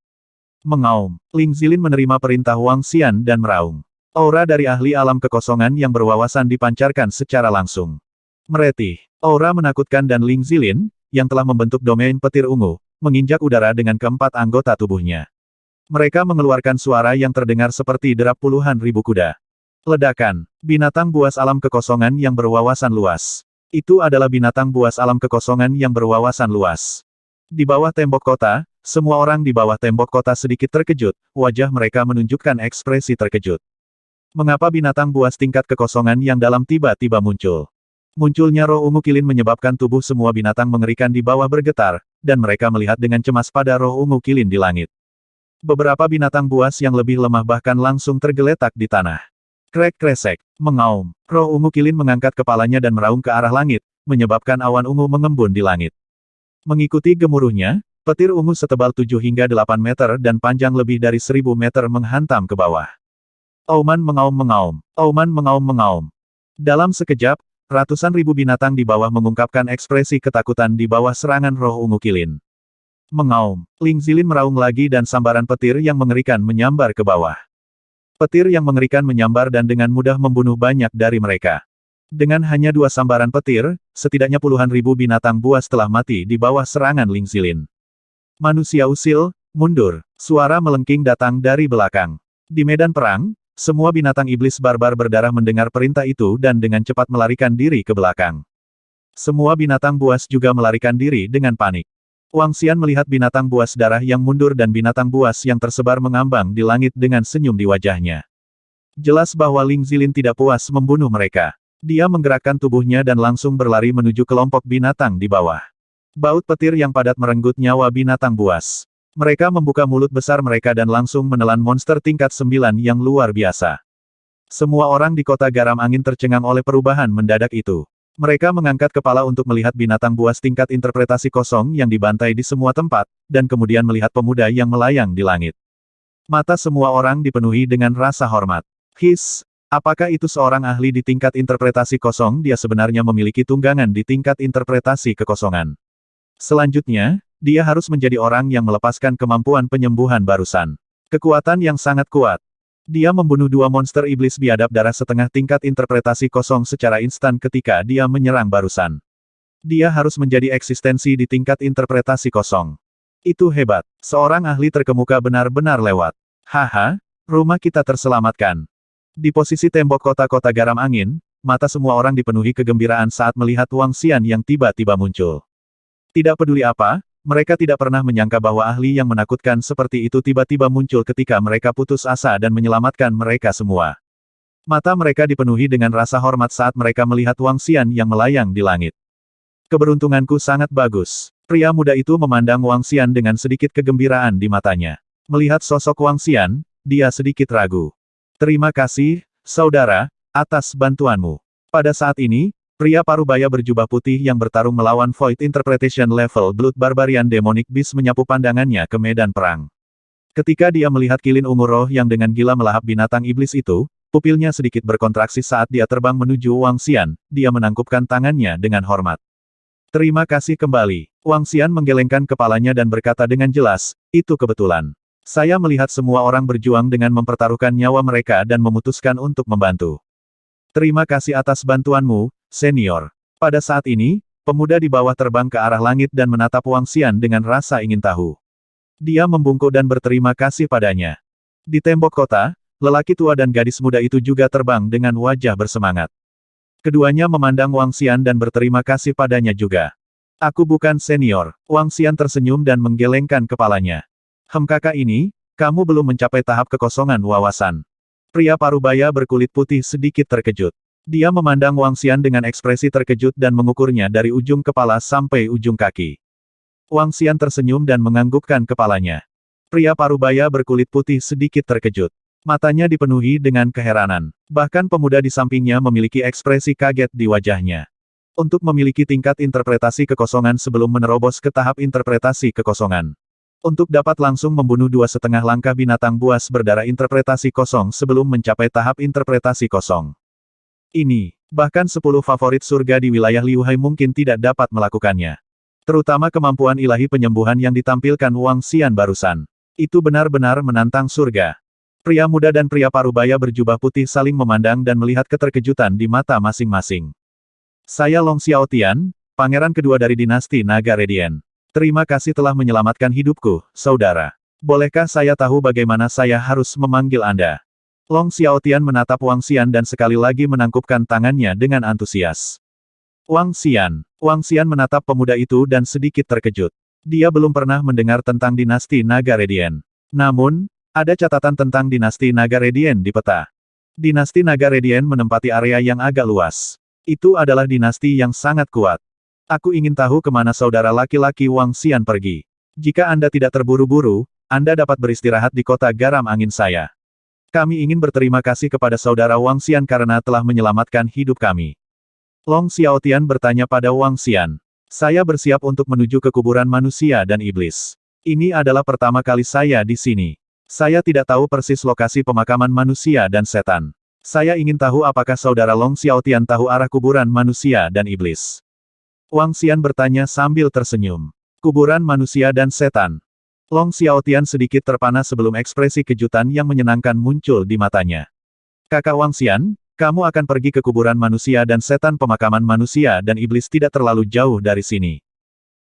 Mengaum, Ling Zilin menerima perintah Wang Xian dan meraung. Aura dari ahli alam kekosongan yang berwawasan dipancarkan secara langsung. Meretih, aura menakutkan dan Ling Zilin, yang telah membentuk domain petir ungu, menginjak udara dengan keempat anggota tubuhnya. Mereka mengeluarkan suara yang terdengar seperti derap puluhan ribu kuda. Ledakan, binatang buas alam kekosongan yang berwawasan luas. Itu adalah binatang buas alam kekosongan yang berwawasan luas. Di bawah tembok kota, semua orang di bawah tembok kota sedikit terkejut, wajah mereka menunjukkan ekspresi terkejut. Mengapa binatang buas tingkat kekosongan yang dalam tiba-tiba muncul? Munculnya roh ungu kilin menyebabkan tubuh semua binatang mengerikan di bawah bergetar, dan mereka melihat dengan cemas pada roh ungu kilin di langit. Beberapa binatang buas yang lebih lemah bahkan langsung tergeletak di tanah. Krek-kresek, mengaum. Roh ungu kilin mengangkat kepalanya dan meraung ke arah langit, menyebabkan awan ungu mengembun di langit. Mengikuti gemuruhnya, petir ungu setebal 7 hingga 8 meter dan panjang lebih dari 1000 meter menghantam ke bawah. Auman mengaum-mengaum. Auman mengaum-mengaum. Dalam sekejap, ratusan ribu binatang di bawah mengungkapkan ekspresi ketakutan di bawah serangan roh ungu kilin. Mengaum. Ling Zilin meraung lagi dan sambaran petir yang mengerikan menyambar ke bawah. Petir yang mengerikan menyambar dan dengan mudah membunuh banyak dari mereka. Dengan hanya 2 sambaran petir, setidaknya puluhan ribu binatang buas telah mati di bawah serangan Ling Zilin. Manusia usil, mundur. Suara melengking datang dari belakang. Di medan perang, semua binatang iblis barbar berdarah mendengar perintah itu dan dengan cepat melarikan diri ke belakang. Semua binatang buas juga melarikan diri dengan panik. Wang Xian melihat binatang buas darah yang mundur dan binatang buas yang tersebar mengambang di langit dengan senyum di wajahnya. Jelas bahwa Ling Zilin tidak puas membunuh mereka. Dia menggerakkan tubuhnya dan langsung berlari menuju kelompok binatang di bawah. Baut petir yang padat merenggut nyawa binatang buas. Mereka membuka mulut besar mereka dan langsung menelan monster tingkat 9 yang luar biasa. Semua orang di kota garam angin tercengang oleh perubahan mendadak itu. Mereka mengangkat kepala untuk melihat binatang buas tingkat interpretasi kosong yang dibantai di semua tempat, dan kemudian melihat pemuda yang melayang di langit. Mata semua orang dipenuhi dengan rasa hormat. Apakah itu seorang ahli di tingkat interpretasi kosong? Dia sebenarnya memiliki tunggangan di tingkat interpretasi kekosongan. Selanjutnya, dia harus menjadi orang yang melepaskan kemampuan penyembuhan barusan. Kekuatan yang sangat kuat. Dia membunuh 2 monster iblis biadab darah setengah tingkat interpretasi kosong secara instan ketika dia menyerang barusan. Dia harus menjadi eksistensi di tingkat interpretasi kosong. Itu hebat. Seorang ahli terkemuka benar-benar lewat. Haha, rumah kita terselamatkan. Di posisi tembok kota-kota garam angin, mata semua orang dipenuhi kegembiraan saat melihat Wang Xian yang tiba-tiba muncul. Tidak peduli apa, mereka tidak pernah menyangka bahwa ahli yang menakutkan seperti itu tiba-tiba muncul ketika mereka putus asa dan menyelamatkan mereka semua. Mata mereka dipenuhi dengan rasa hormat saat mereka melihat Wang Xian yang melayang di langit. Keberuntunganku sangat bagus. Pria muda itu memandang Wang Xian dengan sedikit kegembiraan di matanya. Melihat sosok Wang Xian, dia sedikit ragu. Terima kasih, saudara, atas bantuanmu. Pada saat ini, pria parubaya berjubah putih yang bertarung melawan Void Interpretation Level Blood Barbarian Demonic Beast menyapu pandangannya ke medan perang. Ketika dia melihat kilin ungu roh yang dengan gila melahap binatang iblis itu, pupilnya sedikit berkontraksi saat dia terbang menuju Wang Xian, dia menangkupkan tangannya dengan hormat. Terima kasih kembali. Wang Xian menggelengkan kepalanya dan berkata dengan jelas, itu kebetulan. Saya melihat semua orang berjuang dengan mempertaruhkan nyawa mereka dan memutuskan untuk membantu. Terima kasih atas bantuanmu, senior. Pada saat ini, pemuda di bawah terbang ke arah langit dan menatap Wang Xian dengan rasa ingin tahu. Dia membungkuk dan berterima kasih padanya. Di tembok kota, lelaki tua dan gadis muda itu juga terbang dengan wajah bersemangat. Keduanya memandang Wang Xian dan berterima kasih padanya juga. Aku bukan senior. Wang Xian tersenyum dan menggelengkan kepalanya. Kakak ini, kamu belum mencapai tahap kekosongan wawasan. Pria parubaya berkulit putih sedikit terkejut. Dia memandang Wang Xian dengan ekspresi terkejut dan mengukurnya dari ujung kepala sampai ujung kaki. Wang Xian tersenyum dan menganggukkan kepalanya. Pria parubaya berkulit putih sedikit terkejut. Matanya dipenuhi dengan keheranan. Bahkan pemuda di sampingnya memiliki ekspresi kaget di wajahnya. Untuk memiliki tingkat interpretasi kekosongan sebelum menerobos ke tahap interpretasi kekosongan. Untuk dapat langsung membunuh 2,5 langkah binatang buas berdarah interpretasi kosong sebelum mencapai tahap interpretasi kosong. Ini, bahkan 10 favorit surga di wilayah Liu Hai mungkin tidak dapat melakukannya. Terutama kemampuan ilahi penyembuhan yang ditampilkan Wang Xian barusan. Itu benar-benar menantang surga. Pria muda dan pria parubaya berjubah putih saling memandang dan melihat keterkejutan di mata masing-masing. Saya Long Xiaotian, pangeran kedua dari dinasti Naga Radiant. Terima kasih telah menyelamatkan hidupku, saudara. Bolehkah saya tahu bagaimana saya harus memanggil Anda? Long Xiaotian menatap Wang Xian dan sekali lagi menangkupkan tangannya dengan antusias. Wang Xian menatap pemuda itu dan sedikit terkejut. Dia belum pernah mendengar tentang dinasti Naga Radiant. Namun, ada catatan tentang dinasti Naga Radiant di peta. Dinasti Naga Radiant menempati area yang agak luas. Itu adalah dinasti yang sangat kuat. Aku ingin tahu kemana saudara laki-laki Wang Xian pergi. Jika Anda tidak terburu-buru, Anda dapat beristirahat di kota garam angin saya. Kami ingin berterima kasih kepada saudara Wang Xian karena telah menyelamatkan hidup kami. Long Xiaotian bertanya pada Wang Xian. Saya bersiap untuk menuju ke kuburan manusia dan iblis. Ini adalah pertama kali saya di sini. Saya tidak tahu persis lokasi pemakaman manusia dan setan. Saya ingin tahu apakah saudara Long Xiaotian tahu arah kuburan manusia dan iblis. Wang Xian bertanya sambil tersenyum. Kuburan manusia dan setan. Long Xiaotian sedikit terpana sebelum ekspresi kejutan yang menyenangkan muncul di matanya. Kakak Wang Xian, kamu akan pergi ke kuburan manusia dan setan. Pemakaman manusia dan iblis tidak terlalu jauh dari sini.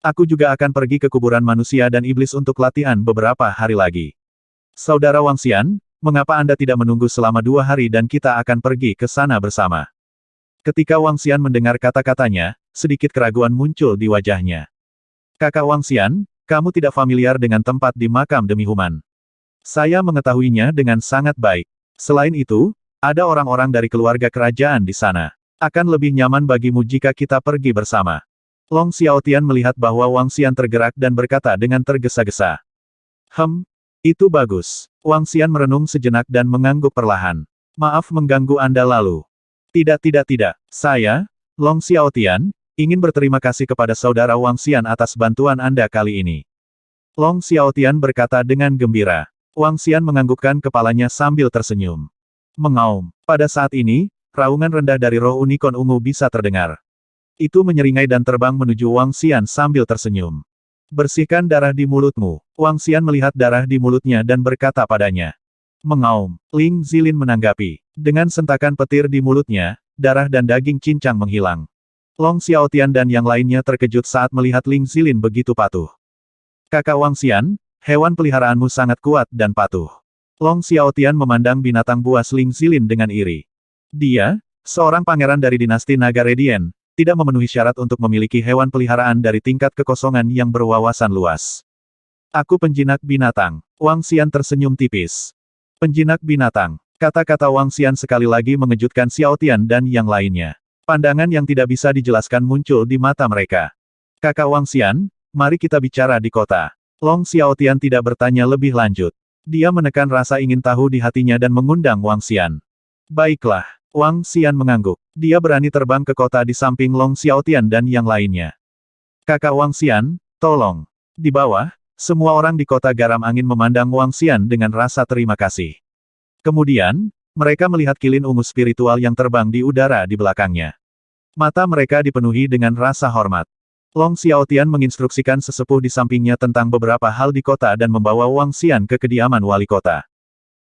Aku juga akan pergi ke kuburan manusia dan iblis untuk latihan beberapa hari lagi. Saudara Wang Xian, mengapa Anda tidak menunggu selama 2 hari dan kita akan pergi ke sana bersama? Ketika Wang Xian mendengar kata-katanya, sedikit keraguan muncul di wajahnya. Kakak Wang Xian, kamu tidak familiar dengan tempat di makam demi human. Saya mengetahuinya dengan sangat baik. Selain itu, ada orang-orang dari keluarga kerajaan di sana. Akan lebih nyaman bagimu jika kita pergi bersama. Long Xiaotian melihat bahwa Wang Xian tergerak dan berkata dengan tergesa-gesa. Itu bagus. Wang Xian merenung sejenak dan mengangguk perlahan. Maaf mengganggu Anda lalu. Tidak. Saya, Long Xiaotian, ingin berterima kasih kepada saudara Wang Xian atas bantuan Anda kali ini. Long Xiaotian berkata dengan gembira. Wang Xian menganggukkan kepalanya sambil tersenyum. Mengaum. Pada saat ini, raungan rendah dari roh unicorn ungu bisa terdengar. Itu menyeringai dan terbang menuju Wang Xian sambil tersenyum. Bersihkan darah di mulutmu. Wang Xian melihat darah di mulutnya dan berkata padanya. Mengaum. Ling Zilin menanggapi. Dengan sentakan petir di mulutnya, darah dan daging cincang menghilang. Long Xiaotian dan yang lainnya terkejut saat melihat Ling Zilin begitu patuh. Kakak Wang Xian, hewan peliharaanmu sangat kuat dan patuh. Long Xiaotian memandang binatang buas Ling Zilin dengan iri. Dia, seorang pangeran dari dinasti Naga Radiant, tidak memenuhi syarat untuk memiliki hewan peliharaan dari tingkat kekosongan yang berwawasan luas. Aku penjinak binatang. Wang Xian tersenyum tipis. Penjinak binatang. Kata-kata Wang Xian sekali lagi mengejutkan Xiaotian dan yang lainnya. Pandangan yang tidak bisa dijelaskan muncul di mata mereka. Kakak Wang Xian, mari kita bicara di kota. Long Xiaotian tidak bertanya lebih lanjut. Dia menekan rasa ingin tahu di hatinya dan mengundang Wang Xian. Baiklah. Wang Xian mengangguk. Dia berani terbang ke kota di samping Long Xiaotian dan yang lainnya. Kakak Wang Xian, tolong. Di bawah, semua orang di kota Garam Angin memandang Wang Xian dengan rasa terima kasih. Kemudian, mereka melihat kilin ungu spiritual yang terbang di udara di belakangnya. Mata mereka dipenuhi dengan rasa hormat. Long Xiaotian menginstruksikan sesepuh di sampingnya tentang beberapa hal di kota dan membawa Wang Xian ke kediaman wali kota.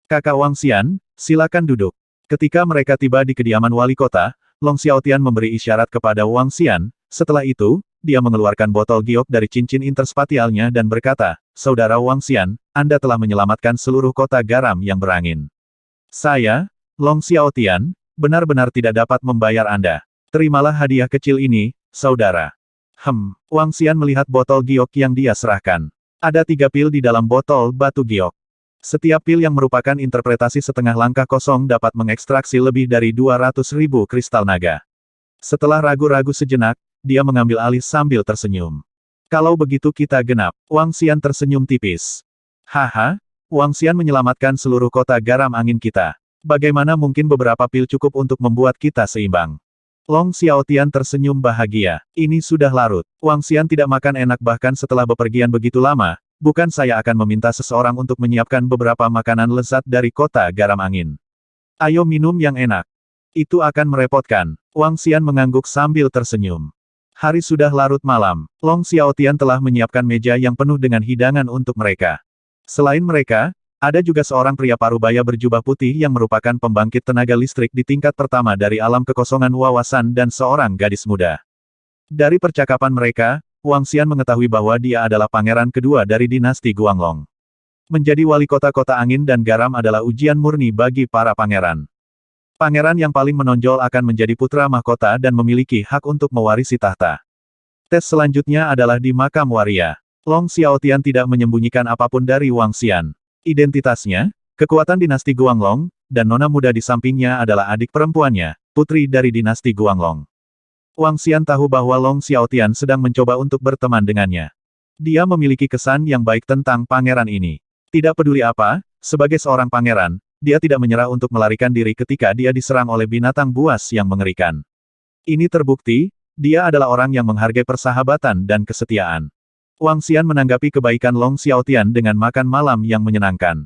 Kakak Wang Xian, silakan duduk. Ketika mereka tiba di kediaman wali kota, Long Xiaotian memberi isyarat kepada Wang Xian. Setelah itu, dia mengeluarkan botol giok dari cincin interspatialnya dan berkata, Saudara Wang Xian, Anda telah menyelamatkan seluruh kota garam yang berangin. Saya, Long Xiaotian, benar-benar tidak dapat membayar Anda. Terimalah hadiah kecil ini, saudara. Wang Xian melihat botol giok yang dia serahkan. Ada 3 pil di dalam botol batu giok. Setiap pil yang merupakan interpretasi setengah langkah kosong dapat mengekstraksi lebih dari 200.000 kristal naga. Setelah ragu-ragu sejenak, dia mengambil alih sambil tersenyum. Kalau begitu kita genap. Wang Xian tersenyum tipis. Haha, Wang Xian menyelamatkan seluruh kota garam angin kita. Bagaimana mungkin beberapa pil cukup untuk membuat kita seimbang? Long Xiaotian tersenyum bahagia. Ini sudah larut. Wang Xian tidak makan enak bahkan setelah bepergian begitu lama. Bukan saya akan meminta seseorang untuk menyiapkan beberapa makanan lezat dari kota garam angin. Ayo minum yang enak. Itu akan merepotkan. Wang Xian mengangguk sambil tersenyum. Hari sudah larut malam. Long Xiaotian telah menyiapkan meja yang penuh dengan hidangan untuk mereka. Selain mereka, ada juga seorang pria parubaya berjubah putih yang merupakan pembangkit tenaga listrik di tingkat pertama dari alam kekosongan wawasan dan seorang gadis muda. Dari percakapan mereka, Wang Xian mengetahui bahwa dia adalah pangeran kedua dari dinasti Guanglong. Menjadi wali kota-kota angin dan garam adalah ujian murni bagi para pangeran. Pangeran yang paling menonjol akan menjadi putra mahkota dan memiliki hak untuk mewarisi tahta. Tes selanjutnya adalah di makam waria. Long Xiaotian tidak menyembunyikan apapun dari Wang Xian. Identitasnya, kekuatan dinasti Guanglong, dan nona muda di sampingnya adalah adik perempuannya, putri dari dinasti Guanglong. Wang Xian tahu bahwa Long Xiaotian sedang mencoba untuk berteman dengannya. Dia memiliki kesan yang baik tentang pangeran ini. Tidak peduli apa, sebagai seorang pangeran, dia tidak menyerah untuk melarikan diri ketika dia diserang oleh binatang buas yang mengerikan. Ini terbukti, dia adalah orang yang menghargai persahabatan dan kesetiaan. Wang Xian menanggapi kebaikan Long Xiaotian dengan makan malam yang menyenangkan.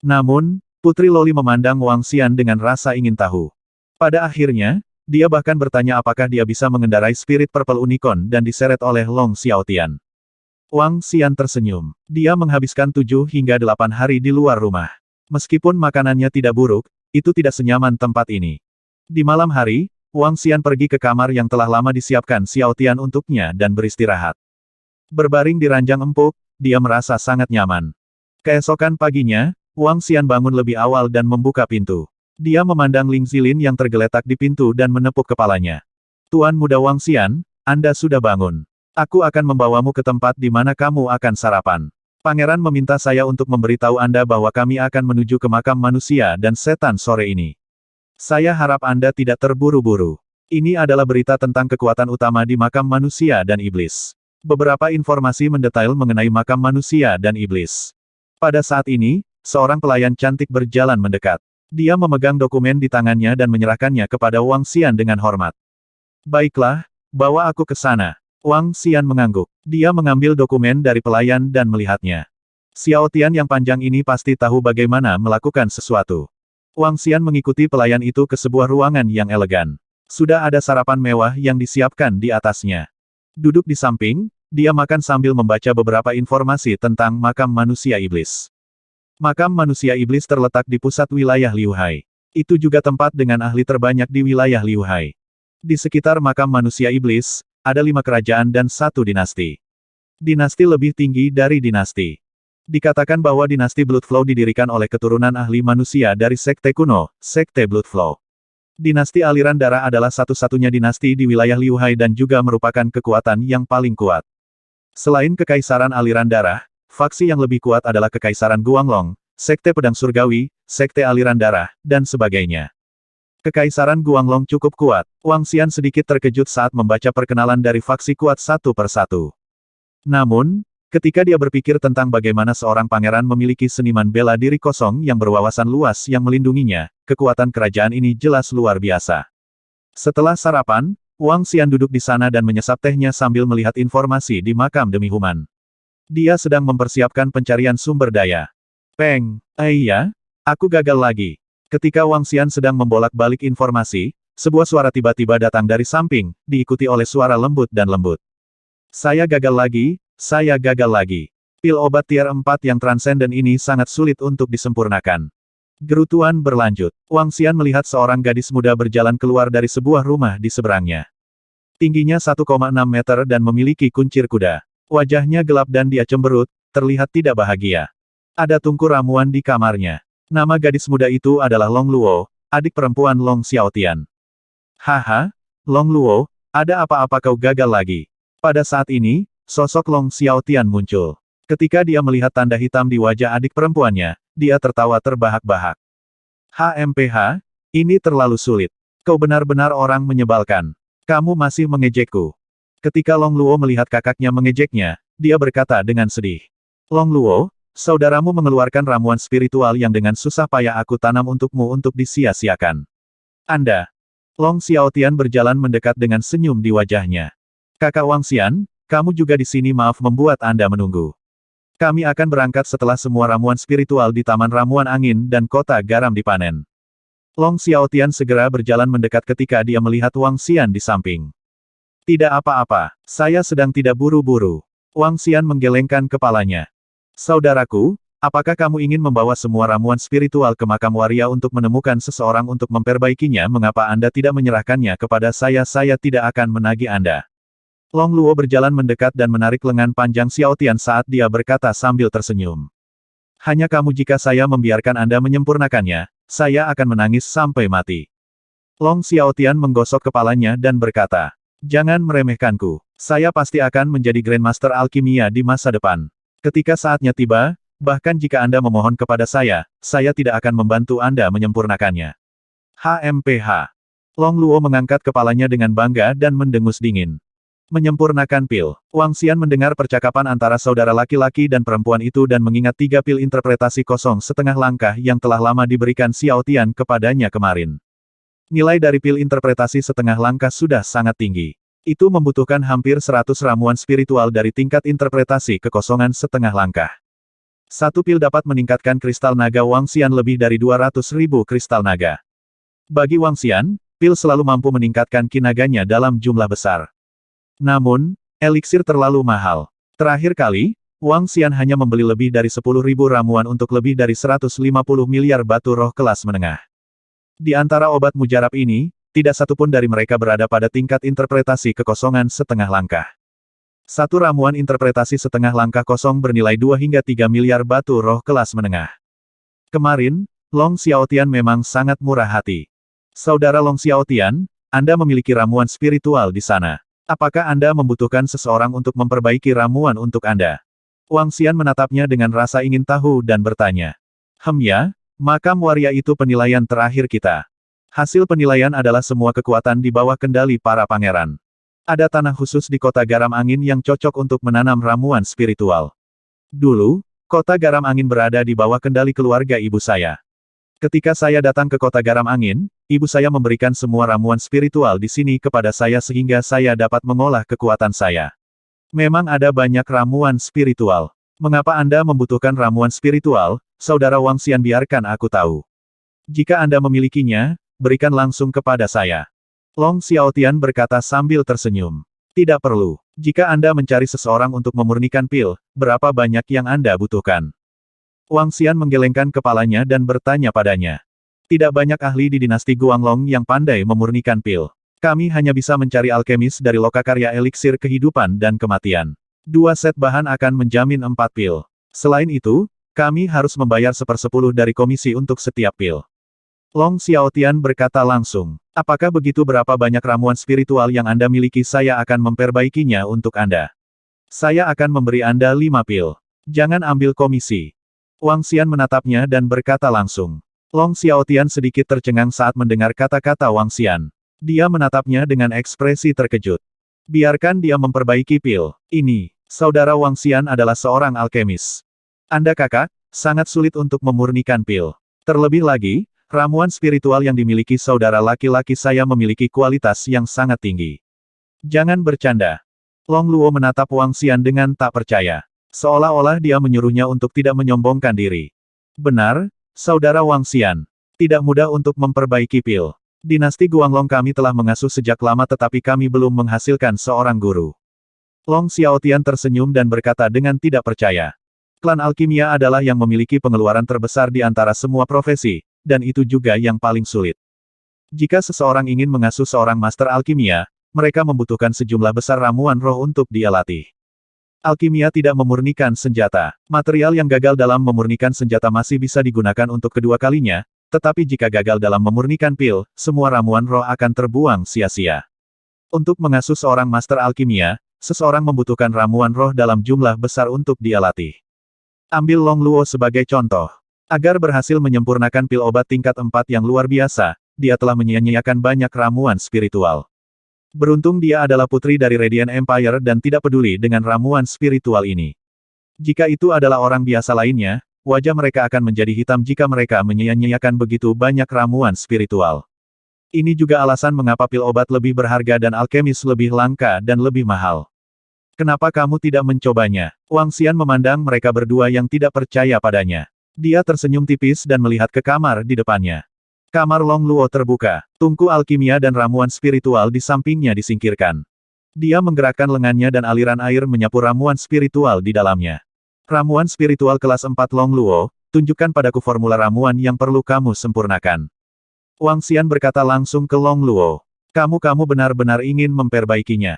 Namun, Putri Loli memandang Wang Xian dengan rasa ingin tahu. Pada akhirnya, dia bahkan bertanya apakah dia bisa mengendarai spirit Purple Unicorn dan diseret oleh Long Xiaotian. Wang Xian tersenyum. Dia menghabiskan 7 hingga 8 hari di luar rumah. Meskipun makanannya tidak buruk, itu tidak senyaman tempat ini. Di malam hari, Wang Xian pergi ke kamar yang telah lama disiapkan Xiaotian untuknya dan beristirahat. Berbaring di ranjang empuk, dia merasa sangat nyaman. Keesokan paginya, Wang Xian bangun lebih awal dan membuka pintu. Dia memandang Ling Zilin yang tergeletak di pintu dan menepuk kepalanya. Tuan muda Wang Xian, Anda sudah bangun. Aku akan membawamu ke tempat di mana kamu akan sarapan. Pangeran meminta saya untuk memberitahu Anda bahwa kami akan menuju ke makam manusia dan setan sore ini. Saya harap Anda tidak terburu-buru. Ini adalah berita tentang kekuatan utama di makam manusia dan iblis. Beberapa informasi mendetail mengenai makam manusia dan iblis. Pada saat ini, seorang pelayan cantik berjalan mendekat. Dia memegang dokumen di tangannya dan menyerahkannya kepada Wang Xian dengan hormat. Baiklah, bawa aku ke sana. Wang Xian mengangguk. Dia mengambil dokumen dari pelayan dan melihatnya. Xiao Tian yang panjang ini pasti tahu bagaimana melakukan sesuatu. Wang Xian mengikuti pelayan itu ke sebuah ruangan yang elegan. Sudah ada sarapan mewah yang disiapkan di atasnya. Duduk di samping, dia makan sambil membaca beberapa informasi tentang makam manusia iblis. Makam manusia iblis terletak di pusat wilayah Liuhai. Itu juga tempat dengan ahli terbanyak di wilayah Liuhai. Di sekitar makam manusia iblis, ada 5 kerajaan dan 1 dinasti. Dinasti lebih tinggi dari dinasti. Dikatakan bahwa dinasti Blood Flow didirikan oleh keturunan ahli manusia dari sekte kuno, sekte Blood Flow. Dinasti aliran darah adalah satu-satunya dinasti di wilayah Liuhai dan juga merupakan kekuatan yang paling kuat. Selain kekaisaran aliran darah, faksi yang lebih kuat adalah kekaisaran Guanglong, sekte pedang surgawi, sekte aliran darah, dan sebagainya. Kekaisaran Guanglong cukup kuat. Wang Xian sedikit terkejut saat membaca perkenalan dari faksi kuat satu persatu. Namun, ketika dia berpikir tentang bagaimana seorang pangeran memiliki seniman bela diri kosong yang berwawasan luas yang melindunginya, kekuatan kerajaan ini jelas luar biasa. Setelah sarapan, Wang Xian duduk di sana dan menyesap tehnya sambil melihat informasi di makam demi human. Dia sedang mempersiapkan pencarian sumber daya. Peng, iya, aku gagal lagi. Ketika Wang Xian sedang membolak-balik informasi, sebuah suara tiba-tiba datang dari samping, diikuti oleh suara lembut dan lembut. Saya gagal lagi. Saya gagal lagi. Pil obat tier 4 yang transenden ini sangat sulit untuk disempurnakan. Gerutuan berlanjut. Wang Xian melihat seorang gadis muda berjalan keluar dari sebuah rumah di seberangnya. Tingginya 1,6 meter dan memiliki kuncir kuda. Wajahnya gelap dan dia cemberut, terlihat tidak bahagia. Ada tungku ramuan di kamarnya. Nama gadis muda itu adalah Long Luo, adik perempuan Long Xiaotian. Haha, Long Luo, ada apa-apa kau gagal lagi? Pada saat ini, sosok Long Xiaotian muncul. Ketika dia melihat tanda hitam di wajah adik perempuannya, dia tertawa terbahak-bahak. HMPH, ini terlalu sulit. Kau benar-benar orang menyebalkan. Kamu masih mengejekku. Ketika Long Luo melihat kakaknya mengejeknya, dia berkata dengan sedih. Long Luo, saudaramu mengeluarkan ramuan spiritual yang dengan susah payah aku tanam untukmu untuk disia-siakan. Anda. Long Xiaotian berjalan mendekat dengan senyum di wajahnya. Kakak Wang Xian, kamu juga di sini, maaf membuat Anda menunggu. Kami akan berangkat setelah semua ramuan spiritual di Taman Ramuan Angin dan Kota Garam dipanen. Long Xiaotian segera berjalan mendekat ketika dia melihat Wang Xian di samping. Tidak apa-apa, saya sedang tidak buru-buru. Wang Xian menggelengkan kepalanya. Saudaraku, apakah kamu ingin membawa semua ramuan spiritual ke makam waria untuk menemukan seseorang untuk memperbaikinya? Mengapa Anda tidak menyerahkannya kepada saya? Saya tidak akan menagih Anda. Long Luo berjalan mendekat dan menarik lengan panjang Xiaotian saat dia berkata sambil tersenyum. Hanya kamu, jika saya membiarkan Anda menyempurnakannya, saya akan menangis sampai mati. Long Xiaotian menggosok kepalanya dan berkata, jangan meremehkanku. Saya pasti akan menjadi Grandmaster Alkimia di masa depan. Ketika saatnya tiba, bahkan jika Anda memohon kepada saya tidak akan membantu Anda menyempurnakannya. HMPH. Long Luo mengangkat kepalanya dengan bangga dan mendengus dingin. Menyempurnakan pil. Wang Xian mendengar percakapan antara saudara laki-laki dan perempuan itu dan mengingat 3 pil interpretasi kosong setengah langkah yang telah lama diberikan Xiaotian kepadanya kemarin. Nilai dari pil interpretasi setengah langkah sudah sangat tinggi. Itu membutuhkan hampir 100 ramuan spiritual dari tingkat interpretasi kekosongan setengah langkah. 1 pil dapat meningkatkan kristal naga Wang Xian lebih dari 200.000 kristal naga. Bagi Wang Xian, pil selalu mampu meningkatkan ki naganya dalam jumlah besar. Namun, eliksir terlalu mahal. Terakhir kali, Wang Xian hanya membeli lebih dari 10.000 ramuan untuk lebih dari 150 miliar batu roh kelas menengah. Di antara obat mujarab ini, tidak satupun dari mereka berada pada tingkat interpretasi kekosongan setengah langkah. 1 ramuan interpretasi setengah langkah kosong bernilai 2 hingga 3 miliar batu roh kelas menengah. Kemarin, Long Xiaotian memang sangat murah hati. Saudara Long Xiaotian, Anda memiliki ramuan spiritual di sana. Apakah Anda membutuhkan seseorang untuk memperbaiki ramuan untuk Anda? Wang Xian menatapnya dengan rasa ingin tahu dan bertanya. Ya, makam waria itu penilaian terakhir kita. Hasil penilaian adalah semua kekuatan di bawah kendali para pangeran. Ada tanah khusus di kota garam angin yang cocok untuk menanam ramuan spiritual. Dulu, kota garam angin berada di bawah kendali keluarga ibu saya. Ketika saya datang ke kota garam angin, ibu saya memberikan semua ramuan spiritual di sini kepada saya sehingga saya dapat mengolah kekuatan saya. Memang ada banyak ramuan spiritual. Mengapa Anda membutuhkan ramuan spiritual, Saudara Wang Xian? Biarkan aku tahu. Jika Anda memilikinya, berikan langsung kepada saya. Long Xiaotian berkata sambil tersenyum. Tidak perlu. Jika Anda mencari seseorang untuk memurnikan pil, berapa banyak yang Anda butuhkan? Wang Xian menggelengkan kepalanya dan bertanya padanya. Tidak banyak ahli di dinasti Guanglong yang pandai memurnikan pil. Kami hanya bisa mencari alkemis dari lokakarya eliksir kehidupan dan kematian. 2 set bahan akan menjamin 4 pil. Selain itu, kami harus membayar 1/10 dari komisi untuk setiap pil. Long Xiaotian berkata langsung. Apakah begitu? Berapa banyak ramuan spiritual yang Anda miliki? Saya akan memperbaikinya untuk Anda. Saya akan memberi Anda 5 pil. Jangan ambil komisi. Wang Xian menatapnya dan berkata langsung. Long Xiaotian sedikit tercengang saat mendengar kata-kata Wang Xian. Dia menatapnya dengan ekspresi terkejut. Biarkan dia memperbaiki pil. Ini, Saudara Wang Xian adalah seorang alkemis. Anda kakak, sangat sulit untuk memurnikan pil. Terlebih lagi, ramuan spiritual yang dimiliki saudara laki-laki saya memiliki kualitas yang sangat tinggi. Jangan bercanda. Long Luo menatap Wang Xian dengan tak percaya. Seolah-olah dia menyuruhnya untuk tidak menyombongkan diri. Benar, Saudara Wang Xian. Tidak mudah untuk memperbaiki pil. Dinasti Guanglong kami telah mengasuh sejak lama tetapi kami belum menghasilkan seorang guru. Long Xiaotian tersenyum dan berkata dengan tidak percaya. Klan alkimia adalah yang memiliki pengeluaran terbesar di antara semua profesi, dan itu juga yang paling sulit. Jika seseorang ingin mengasuh seorang master alkimia, mereka membutuhkan sejumlah besar ramuan roh untuk dia latih. Alkimia tidak memurnikan senjata. Material yang gagal dalam memurnikan senjata masih bisa digunakan untuk kedua kalinya, tetapi jika gagal dalam memurnikan pil, semua ramuan roh akan terbuang sia-sia. Untuk mengasuh seorang master alkimia, seseorang membutuhkan ramuan roh dalam jumlah besar untuk dia latih. Ambil Long Luo sebagai contoh. Agar berhasil menyempurnakan pil obat tingkat 4 yang luar biasa, dia telah menyia-nyiakan banyak ramuan spiritual. Beruntung dia adalah putri dari Radiant Empire dan tidak peduli dengan ramuan spiritual ini. Jika itu adalah orang biasa lainnya, wajah mereka akan menjadi hitam jika mereka menyia-nyiakan begitu banyak ramuan spiritual. Ini juga alasan mengapa pil obat lebih berharga dan alkemis lebih langka dan lebih mahal. Kenapa kamu tidak mencobanya? Wang Xian memandang mereka berdua yang tidak percaya padanya. Dia tersenyum tipis dan melihat ke kamar di depannya. Kamar Long Luo terbuka. Tungku alkimia dan ramuan spiritual di sampingnya disingkirkan. Dia menggerakkan lengannya dan aliran air menyapu ramuan spiritual di dalamnya. Ramuan spiritual kelas 4 Long Luo, tunjukkan padaku formula ramuan yang perlu kamu sempurnakan. Wang Xian berkata langsung ke Long Luo. Kamu benar-benar ingin memperbaikinya.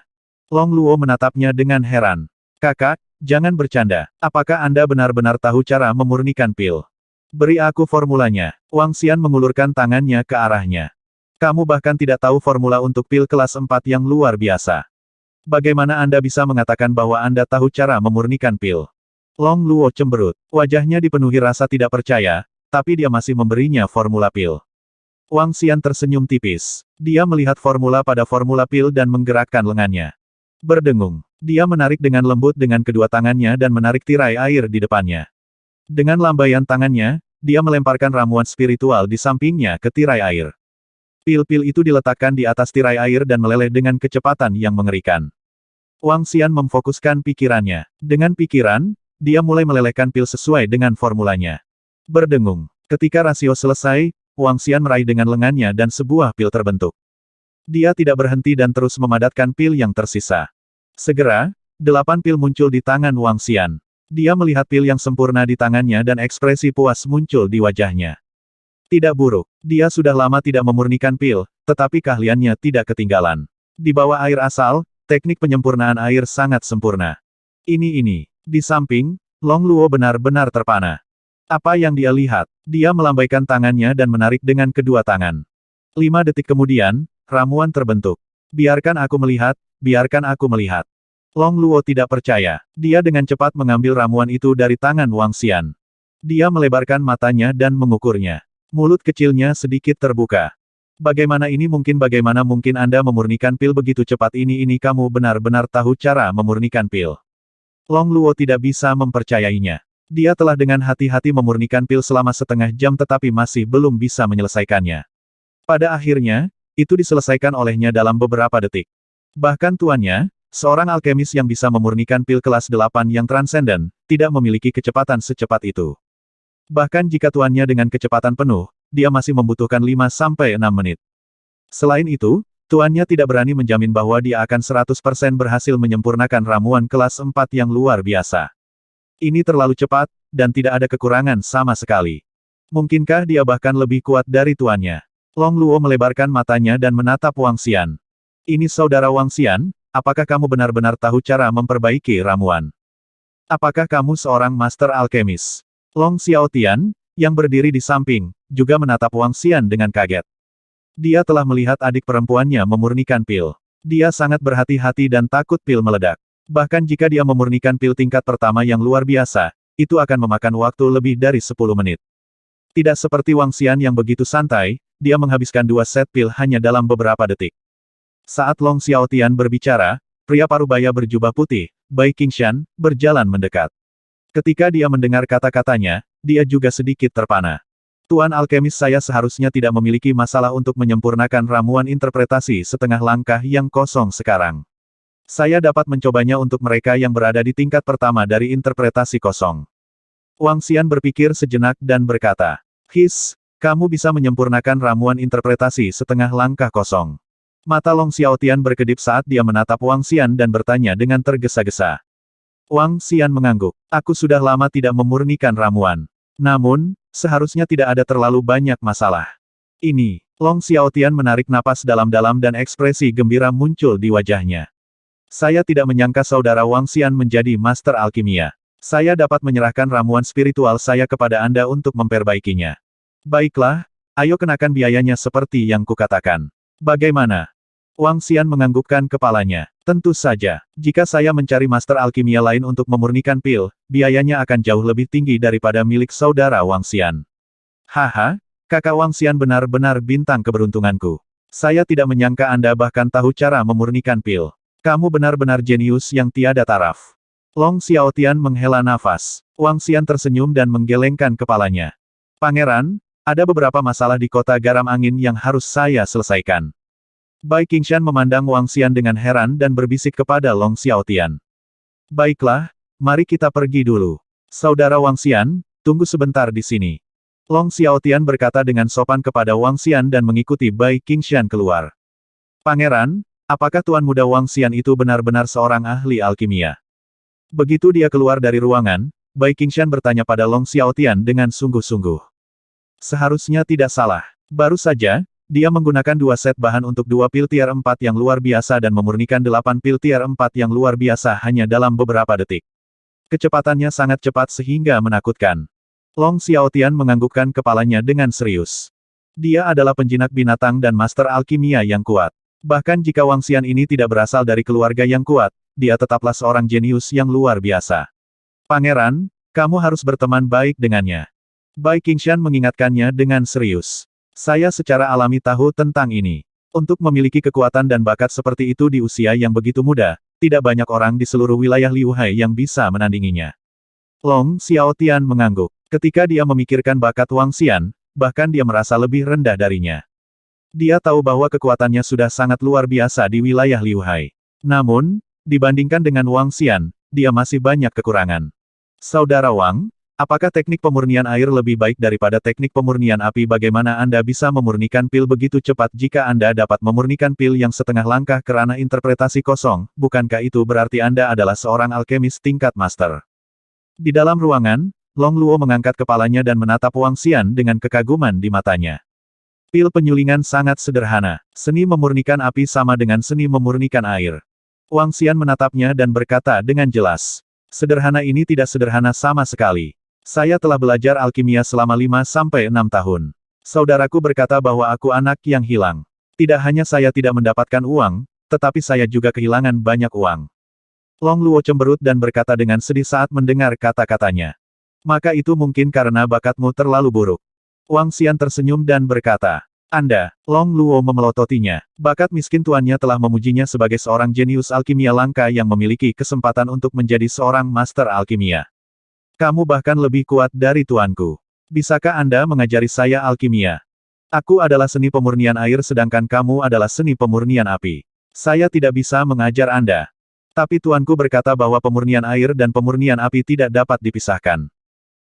Long Luo menatapnya dengan heran. Kakak, jangan bercanda. Apakah Anda benar-benar tahu cara memurnikan pil? Beri aku formulanya. Wang Xian mengulurkan tangannya ke arahnya. Kamu bahkan tidak tahu formula untuk pil kelas 4 yang luar biasa. Bagaimana Anda bisa mengatakan bahwa Anda tahu cara memurnikan pil? Long Luo cemberut. Wajahnya dipenuhi rasa tidak percaya, tapi dia masih memberinya formula pil. Wang Xian tersenyum tipis. Dia melihat formula pada formula pil dan menggerakkan lengannya. Berdengung. Dia menarik dengan lembut dengan kedua tangannya dan menarik tirai air di depannya. Dengan lambaian tangannya, dia melemparkan ramuan spiritual di sampingnya ke tirai air. Pil-pil itu diletakkan di atas tirai air dan meleleh dengan kecepatan yang mengerikan. Wang Xian memfokuskan pikirannya. Dengan pikiran, dia mulai melelehkan pil sesuai dengan formulanya. Berdengung. Ketika rasio selesai, Wang Xian meraih dengan lengannya dan sebuah pil terbentuk. Dia tidak berhenti dan terus memadatkan pil yang tersisa. Segera, 8 pil muncul di tangan Wang Xian. Dia melihat pil yang sempurna di tangannya dan ekspresi puas muncul di wajahnya. Tidak buruk. Dia sudah lama tidak memurnikan pil, tetapi keahliannya tidak ketinggalan. Di bawah air asal, teknik penyempurnaan air sangat sempurna. Ini. Di samping, Long Luo benar-benar terpana. Apa yang dia lihat? Dia melambaikan tangannya dan menarik dengan kedua tangan. 5 detik kemudian, ramuan terbentuk. Biarkan aku melihat, biarkan aku melihat. Long Luo tidak percaya. Dia dengan cepat mengambil ramuan itu dari tangan Wang Xian. Dia melebarkan matanya dan mengukurnya. Mulut kecilnya sedikit terbuka. Bagaimana ini mungkin? Bagaimana mungkin Anda memurnikan pil begitu cepat ini? Ini kamu benar-benar tahu cara memurnikan pil. Long Luo tidak bisa mempercayainya. Dia telah dengan hati-hati memurnikan pil selama setengah jam tetapi masih belum bisa menyelesaikannya. Pada akhirnya, itu diselesaikan olehnya dalam beberapa detik. Bahkan tuannya, seorang alkemis yang bisa memurnikan pil kelas 8 yang transenden, tidak memiliki kecepatan secepat itu. Bahkan jika tuannya dengan kecepatan penuh, dia masih membutuhkan 5-6 menit. Selain itu, tuannya tidak berani menjamin bahwa dia akan 100% berhasil menyempurnakan ramuan kelas 4 yang luar biasa. Ini terlalu cepat, dan tidak ada kekurangan sama sekali. Mungkinkah dia bahkan lebih kuat dari tuannya? Long Luo melebarkan matanya dan menatap Wang Xian. Ini saudara Wang Xian, apakah kamu benar-benar tahu cara memperbaiki ramuan? Apakah kamu seorang master alkemis? Long Xiaotian, yang berdiri di samping, juga menatap Wang Xian dengan kaget. Dia telah melihat adik perempuannya memurnikan pil. Dia sangat berhati-hati dan takut pil meledak. Bahkan jika dia memurnikan pil tingkat pertama yang luar biasa, itu akan memakan waktu lebih dari 10 menit. Tidak seperti Wang Xian yang begitu santai, dia menghabiskan 2 set pil hanya dalam beberapa detik. Saat Long Xiaotian berbicara, pria parubaya berjubah putih, Bai Qingshan, berjalan mendekat. Ketika dia mendengar kata-katanya, dia juga sedikit terpana. Tuan alkemis, saya seharusnya tidak memiliki masalah untuk menyempurnakan ramuan interpretasi setengah langkah yang kosong sekarang. Saya dapat mencobanya untuk mereka yang berada di tingkat pertama dari interpretasi kosong. Wang Xian berpikir sejenak dan berkata, kamu bisa menyempurnakan ramuan interpretasi setengah langkah kosong. Mata Long Xiaotian berkedip saat dia menatap Wang Xian dan bertanya dengan tergesa-gesa. Wang Xian mengangguk. Aku sudah lama tidak memurnikan ramuan. Namun, seharusnya tidak ada terlalu banyak masalah. Ini, Long Xiaotian menarik napas dalam-dalam dan ekspresi gembira muncul di wajahnya. Saya tidak menyangka saudara Wang Xian menjadi master alkimia. Saya dapat menyerahkan ramuan spiritual saya kepada Anda untuk memperbaikinya. Baiklah, ayo kenakan biayanya seperti yang kukatakan. Bagaimana? Wang Xian menganggukkan kepalanya. Tentu saja, jika saya mencari master alkimia lain untuk memurnikan pil, biayanya akan jauh lebih tinggi daripada milik saudara Wang Xian. Haha, kakak Wang Xian benar-benar bintang keberuntunganku. Saya tidak menyangka Anda bahkan tahu cara memurnikan pil. Kamu benar-benar jenius yang tiada taraf. Long Xiaotian menghela nafas. Wang Xian tersenyum dan menggelengkan kepalanya. Pangeran, ada beberapa masalah di kota garam angin yang harus saya selesaikan. Bai Qingshan memandang Wang Xian dengan heran dan berbisik kepada Long Xiaotian. Baiklah, mari kita pergi dulu. Saudara Wang Xian, tunggu sebentar di sini. Long Xiaotian berkata dengan sopan kepada Wang Xian dan mengikuti Bai Qingshan keluar. Pangeran, apakah Tuan Muda Wang Xian itu benar-benar seorang ahli alkimia? Begitu dia keluar dari ruangan, Bai Qingshan bertanya pada Long Xiaotian dengan sungguh-sungguh. Seharusnya tidak salah. Baru saja, dia menggunakan 2 set bahan untuk 2 pil tier 4 yang luar biasa dan memurnikan 8 pil tier 4 yang luar biasa hanya dalam beberapa detik. Kecepatannya sangat cepat sehingga menakutkan. Long Xiaotian menganggukkan kepalanya dengan serius. Dia adalah penjinak binatang dan master alkimia yang kuat. Bahkan jika Wang Xian ini tidak berasal dari keluarga yang kuat, dia tetaplah seorang jenius yang luar biasa. Pangeran, kamu harus berteman baik dengannya. Bai Qingshan mengingatkannya dengan serius. Saya secara alami tahu tentang ini. Untuk memiliki kekuatan dan bakat seperti itu di usia yang begitu muda, tidak banyak orang di seluruh wilayah Liu Hai yang bisa menandinginya. Long Xiaotian mengangguk. Ketika dia memikirkan bakat Wang Xian, bahkan dia merasa lebih rendah darinya. Dia tahu bahwa kekuatannya sudah sangat luar biasa di wilayah Liu Hai. Namun, dibandingkan dengan Wang Xian, dia masih banyak kekurangan. Saudara Wang, apakah teknik pemurnian air lebih baik daripada teknik pemurnian api? Bagaimana Anda bisa memurnikan pil begitu cepat jika Anda dapat memurnikan pil yang setengah langkah kerana interpretasi kosong? Bukankah itu berarti Anda adalah seorang alkemis tingkat master? Di dalam ruangan, Long Luo mengangkat kepalanya dan menatap Wang Xian dengan kekaguman di matanya. Pil penyulingan sangat sederhana. Seni memurnikan api sama dengan seni memurnikan air. Wang Xian menatapnya dan berkata dengan jelas. Sederhana ini tidak sederhana sama sekali. Saya telah belajar alkimia selama 5-6 tahun. Saudaraku berkata bahwa aku anak yang hilang. Tidak hanya saya tidak mendapatkan uang, tetapi saya juga kehilangan banyak uang. Long Luo cemberut dan berkata dengan sedih saat mendengar kata-katanya. Maka itu mungkin karena bakatmu terlalu buruk. Wang Xian tersenyum dan berkata, Anda, Long Luo memelototinya. Bakat miskin tuannya telah memujinya sebagai seorang jenius alkimia langka yang memiliki kesempatan untuk menjadi seorang master alkimia. Kamu bahkan lebih kuat dari tuanku. Bisakah Anda mengajari saya alkimia? Aku adalah seni pemurnian air sedangkan kamu adalah seni pemurnian api. Saya tidak bisa mengajar Anda. Tapi tuanku berkata bahwa pemurnian air dan pemurnian api tidak dapat dipisahkan.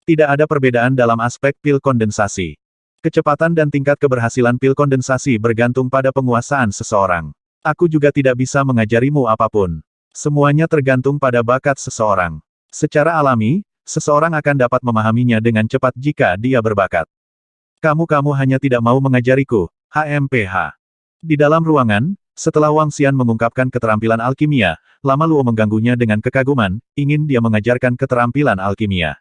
Tidak ada perbedaan dalam aspek pil kondensasi. Kecepatan dan tingkat keberhasilan pil kondensasi bergantung pada penguasaan seseorang. Aku juga tidak bisa mengajarimu apapun. Semuanya tergantung pada bakat seseorang. Secara alami, seseorang akan dapat memahaminya dengan cepat jika dia berbakat. Kamu hanya tidak mau mengajariku, HMPH. Di dalam ruangan, setelah Wang Xian mengungkapkan keterampilan alkimia, Lama Luo mengganggunya dengan kekaguman, ingin dia mengajarkan keterampilan alkimia.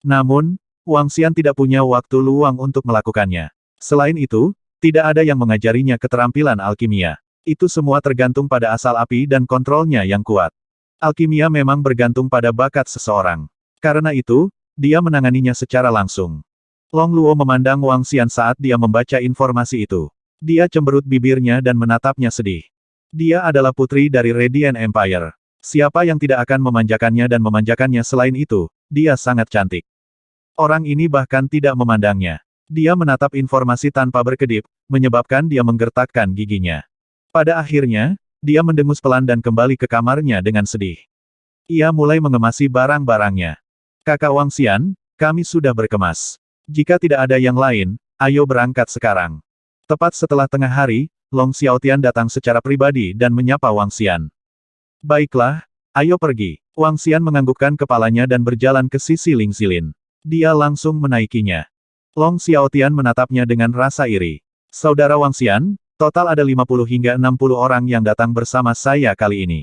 Namun, Wang Xian tidak punya waktu luang untuk melakukannya. Selain itu, tidak ada yang mengajarinya keterampilan alkimia. Itu semua tergantung pada asal api dan kontrolnya yang kuat. Alkimia memang bergantung pada bakat seseorang. Karena itu, dia menanganinya secara langsung. Long Luo memandang Wang Xian saat dia membaca informasi itu. Dia cemberut bibirnya dan menatapnya sedih. Dia adalah putri dari Radiant Empire. Siapa yang tidak akan memanjakannya dan memanjakannya selain itu, dia sangat cantik. Orang ini bahkan tidak memandangnya. Dia menatap informasi tanpa berkedip, menyebabkan dia menggertakkan giginya. Pada akhirnya, dia mendengus pelan dan kembali ke kamarnya dengan sedih. Ia mulai mengemasi barang-barangnya. Kakak Wang Xian, kami sudah berkemas. Jika tidak ada yang lain, ayo berangkat sekarang. Tepat setelah tengah hari, Long Xiaotian datang secara pribadi dan menyapa Wang Xian. Baiklah, ayo pergi. Wang Xian menganggukkan kepalanya dan berjalan ke sisi Ling Xilin. Dia langsung menaikinya. Long Xiaotian menatapnya dengan rasa iri. Saudara Wang Xian, total ada 50 hingga 60 orang yang datang bersama saya kali ini.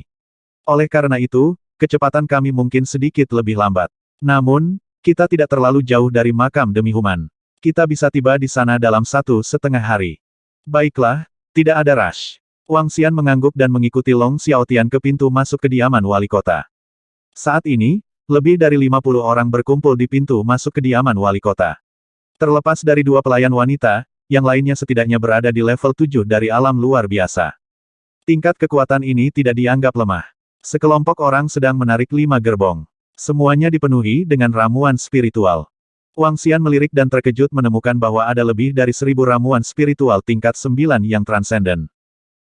Oleh karena itu, kecepatan kami mungkin sedikit lebih lambat. Namun, kita tidak terlalu jauh dari makam demi Human. Kita bisa tiba di sana dalam 1,5 hari. Baiklah, tidak ada rush. Wang Xian mengangguk dan mengikuti Long Xiaotian ke pintu masuk kediaman wali kota. Saat ini, lebih dari 50 orang berkumpul di pintu masuk kediaman wali kota. Terlepas dari 2 pelayan wanita, yang lainnya setidaknya berada di level 7 dari alam luar biasa. Tingkat kekuatan ini tidak dianggap lemah. Sekelompok orang sedang menarik 5 gerbong. Semuanya dipenuhi dengan ramuan spiritual. Wang Xian melirik dan terkejut menemukan bahwa ada lebih dari 1000 ramuan spiritual tingkat 9 yang transenden.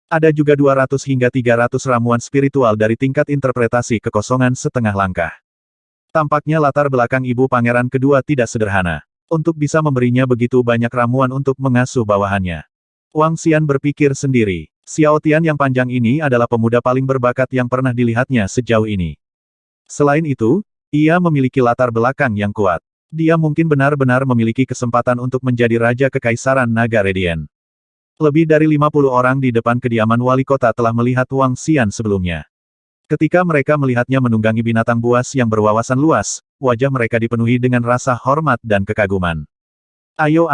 Ada juga 200 hingga 300 ramuan spiritual dari tingkat interpretasi kekosongan setengah langkah. Tampaknya latar belakang ibu pangeran kedua tidak sederhana. Untuk bisa memberinya begitu banyak ramuan untuk mengasuh bawahannya. Wang Xian berpikir sendiri. Xiaotian yang panjang ini adalah pemuda paling berbakat yang pernah dilihatnya sejauh ini. Selain itu, ia memiliki latar belakang yang kuat. Dia mungkin benar-benar memiliki kesempatan untuk menjadi Raja Kekaisaran Naga Radiant. Lebih dari 50 orang di depan kediaman wali kota telah melihat Wang Xian sebelumnya. Ketika mereka melihatnya menunggangi binatang buas yang berwawasan luas, wajah mereka dipenuhi dengan rasa hormat dan kekaguman. Ayo,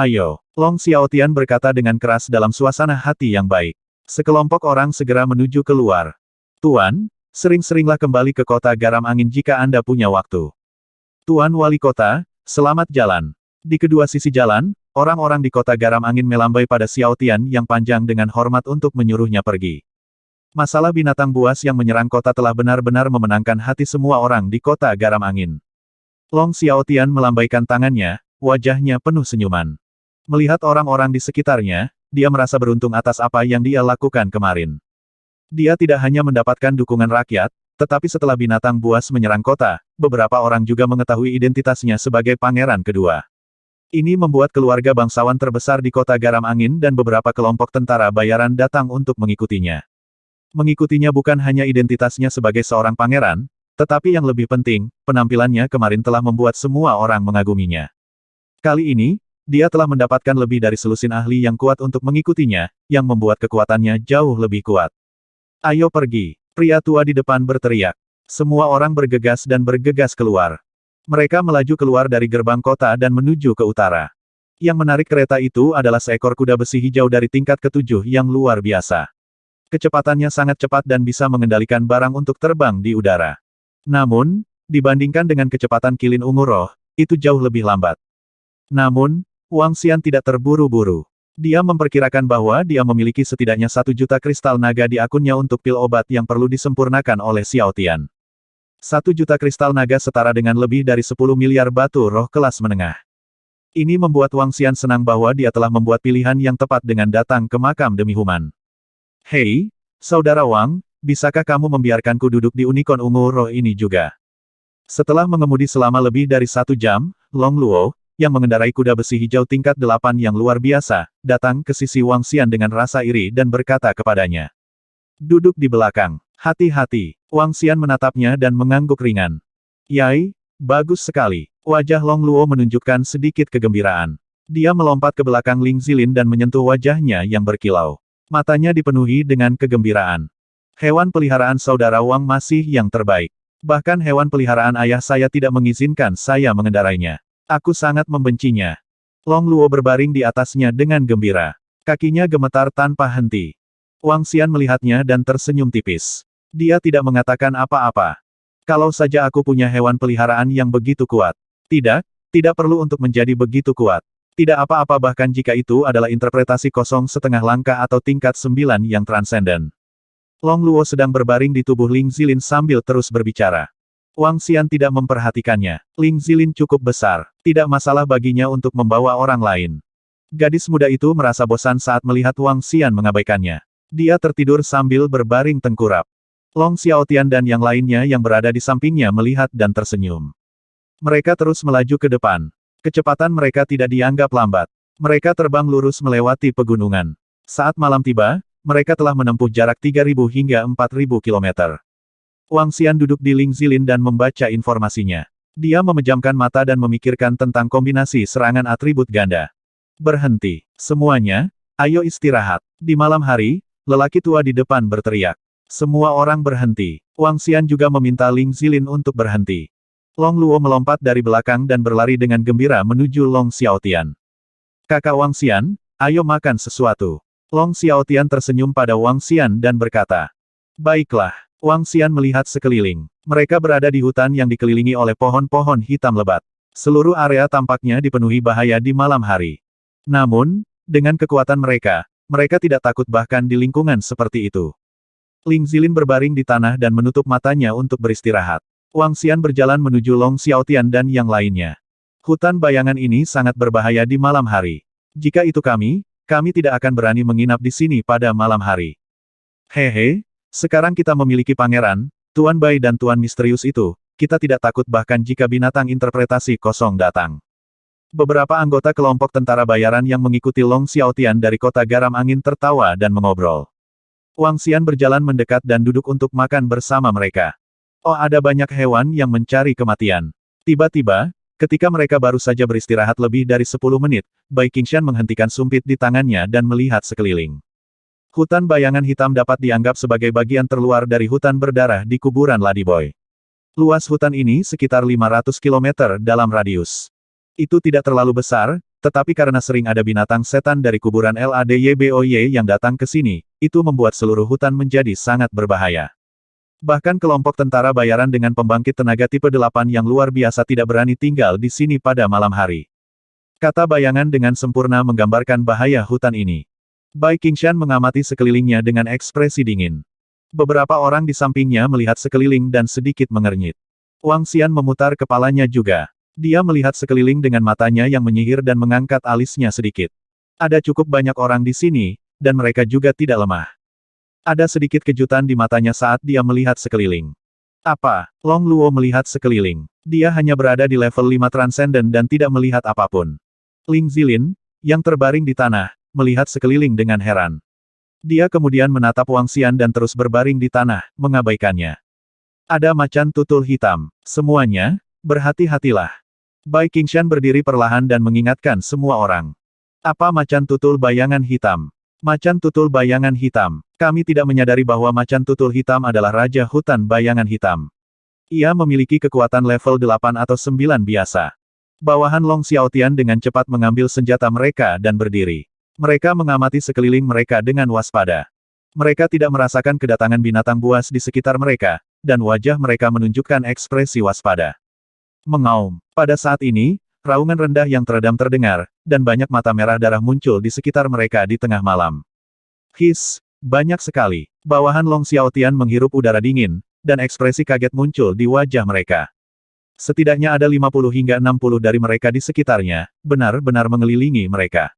Long Xiaotian berkata dengan keras dalam suasana hati yang baik. Sekelompok orang segera menuju keluar. Tuan, sering-seringlah kembali ke kota Garam Angin jika Anda punya waktu. Tuan Wali Kota, selamat jalan. Di kedua sisi jalan, orang-orang di kota Garam Angin melambai pada Xiaotian yang panjang dengan hormat untuk menyuruhnya pergi. Masalah binatang buas yang menyerang kota telah benar-benar memenangkan hati semua orang di kota Garam Angin. Long Xiaotian melambaikan tangannya, wajahnya penuh senyuman. Melihat orang-orang di sekitarnya, dia merasa beruntung atas apa yang dia lakukan kemarin. Dia tidak hanya mendapatkan dukungan rakyat, tetapi setelah binatang buas menyerang kota, beberapa orang juga mengetahui identitasnya sebagai pangeran kedua. Ini membuat keluarga bangsawan terbesar di kota Garam Angin dan beberapa kelompok tentara bayaran datang untuk mengikutinya. Mengikutinya bukan hanya identitasnya sebagai seorang pangeran, tetapi yang lebih penting, penampilannya kemarin telah membuat semua orang mengaguminya. Kali ini, dia telah mendapatkan lebih dari selusin ahli yang kuat untuk mengikutinya, yang membuat kekuatannya jauh lebih kuat. Ayo pergi, pria tua di depan berteriak. Semua orang bergegas dan bergegas keluar. Mereka melaju keluar dari gerbang kota dan menuju ke utara. Yang menarik kereta itu adalah seekor kuda besi hijau dari tingkat ke-7 yang luar biasa. Kecepatannya sangat cepat dan bisa mengendalikan barang untuk terbang di udara. Namun, dibandingkan dengan kecepatan kilin ungu roh, itu jauh lebih lambat. Namun, Wang Xian tidak terburu-buru. Dia memperkirakan bahwa dia memiliki setidaknya 1 juta kristal naga di akunnya untuk pil obat yang perlu disempurnakan oleh Xiao Tian. 1 juta kristal naga setara dengan lebih dari 10 miliar batu roh kelas menengah. Ini membuat Wang Xian senang bahwa dia telah membuat pilihan yang tepat dengan datang ke makam demi Human. Hei, Saudara Wang, bisakah kamu membiarkanku duduk di unicorn ungu roh ini juga? Setelah mengemudi selama lebih dari 1 jam, Long Luo, yang mengendarai kuda besi hijau tingkat 8 yang luar biasa, datang ke sisi Wang Xian dengan rasa iri dan berkata kepadanya. Duduk di belakang. Hati-hati. Wang Xian menatapnya dan mengangguk ringan. Yai, bagus sekali. Wajah Long Luo menunjukkan sedikit kegembiraan. Dia melompat ke belakang Ling Zilin dan menyentuh wajahnya yang berkilau. Matanya dipenuhi dengan kegembiraan. Hewan peliharaan saudara Wang masih yang terbaik. Bahkan hewan peliharaan ayah saya tidak mengizinkan saya mengendarainya. Aku sangat membencinya. Long Luo berbaring di atasnya dengan gembira. Kakinya gemetar tanpa henti. Wang Xian melihatnya dan tersenyum tipis. Dia tidak mengatakan apa-apa. Kalau saja aku punya hewan peliharaan yang begitu kuat. Tidak perlu untuk menjadi begitu kuat. Tidak apa-apa bahkan jika itu adalah interpretasi kosong setengah langkah atau tingkat 9 yang transenden. Long Luo sedang berbaring di tubuh Ling Zilin sambil terus berbicara. Wang Xian tidak memperhatikannya. Ling Zilin cukup besar. Tidak masalah baginya untuk membawa orang lain. Gadis muda itu merasa bosan saat melihat Wang Xian mengabaikannya. Dia tertidur sambil berbaring tengkurap. Long Xiaotian dan yang lainnya yang berada di sampingnya melihat dan tersenyum. Mereka terus melaju ke depan. Kecepatan mereka tidak dianggap lambat. Mereka terbang lurus melewati pegunungan. Saat malam tiba, mereka telah menempuh jarak 3.000 hingga 4.000 kilometer. Wang Xian duduk di Ling Zilin dan membaca informasinya. Dia memejamkan mata dan memikirkan tentang kombinasi serangan atribut ganda. Berhenti. Semuanya, ayo istirahat. Di malam hari, lelaki tua di depan berteriak. Semua orang berhenti. Wang Xian juga meminta Ling Zilin untuk berhenti. Long Luo melompat dari belakang dan berlari dengan gembira menuju Long Xiaotian. Kakak Wang Xian, ayo makan sesuatu. Long Xiaotian tersenyum pada Wang Xian dan berkata. Baiklah. Wang Xian melihat sekeliling. Mereka berada di hutan yang dikelilingi oleh pohon-pohon hitam lebat. Seluruh area tampaknya dipenuhi bahaya di malam hari. Namun, dengan kekuatan mereka tidak takut bahkan di lingkungan seperti itu. Ling Zilin berbaring di tanah dan menutup matanya untuk beristirahat. Wang Xian berjalan menuju Long Xiaotian dan yang lainnya. Hutan bayangan ini sangat berbahaya di malam hari. Jika itu kami tidak akan berani menginap di sini pada malam hari. Hehe, sekarang kita memiliki pangeran, Tuan Bai dan Tuan Misterius itu, kita tidak takut bahkan jika binatang interpretasi kosong datang. Beberapa anggota kelompok tentara bayaran yang mengikuti Long Xiaotian dari kota garam angin tertawa dan mengobrol. Wang Xian berjalan mendekat dan duduk untuk makan bersama mereka. Oh, ada banyak hewan yang mencari kematian. Tiba-tiba, ketika mereka baru saja beristirahat lebih dari 10 menit, Bai Qingshan menghentikan sumpit di tangannya dan melihat sekeliling. Hutan bayangan hitam dapat dianggap sebagai bagian terluar dari hutan berdarah di kuburan Ladyboy. Luas hutan ini sekitar 500 km dalam radius. Itu tidak terlalu besar, tetapi karena sering ada binatang setan dari kuburan Ladyboy yang datang ke sini, itu membuat seluruh hutan menjadi sangat berbahaya. Bahkan kelompok tentara bayaran dengan pembangkit tenaga tipe 8 yang luar biasa tidak berani tinggal di sini pada malam hari. Kata bayangan dengan sempurna menggambarkan bahaya hutan ini. Bai Qingshan mengamati sekelilingnya dengan ekspresi dingin. Beberapa orang di sampingnya melihat sekeliling dan sedikit mengernyit. Wang Xian memutar kepalanya juga. Dia melihat sekeliling dengan matanya yang menyihir dan mengangkat alisnya sedikit. Ada cukup banyak orang di sini, dan mereka juga tidak lemah. Ada sedikit kejutan di matanya saat dia melihat sekeliling. Apa? Long Luo melihat sekeliling. Dia hanya berada di level 5 transenden dan tidak melihat apapun. Ling Zilin, yang terbaring di tanah, melihat sekeliling dengan heran. Dia kemudian menatap Wang Xian dan terus berbaring di tanah, mengabaikannya. Ada macan tutul hitam. Semuanya, berhati-hatilah. Bai Qingshan berdiri perlahan dan mengingatkan semua orang. Apa macan tutul bayangan hitam? Macan tutul bayangan hitam. Kami tidak menyadari bahwa macan tutul hitam adalah raja hutan bayangan hitam. Ia memiliki kekuatan level 8 atau 9 biasa. Bawahan Long Xiaotian dengan cepat mengambil senjata mereka dan berdiri. Mereka mengamati sekeliling mereka dengan waspada. Mereka tidak merasakan kedatangan binatang buas di sekitar mereka, dan wajah mereka menunjukkan ekspresi waspada. Mengaum. Pada saat ini, raungan rendah yang teredam terdengar, dan banyak mata merah darah muncul di sekitar mereka di tengah malam. His, banyak sekali. Bawahan Long Xiaotian menghirup udara dingin, dan ekspresi kaget muncul di wajah mereka. Setidaknya ada 50 hingga 60 dari mereka di sekitarnya, benar-benar mengelilingi mereka.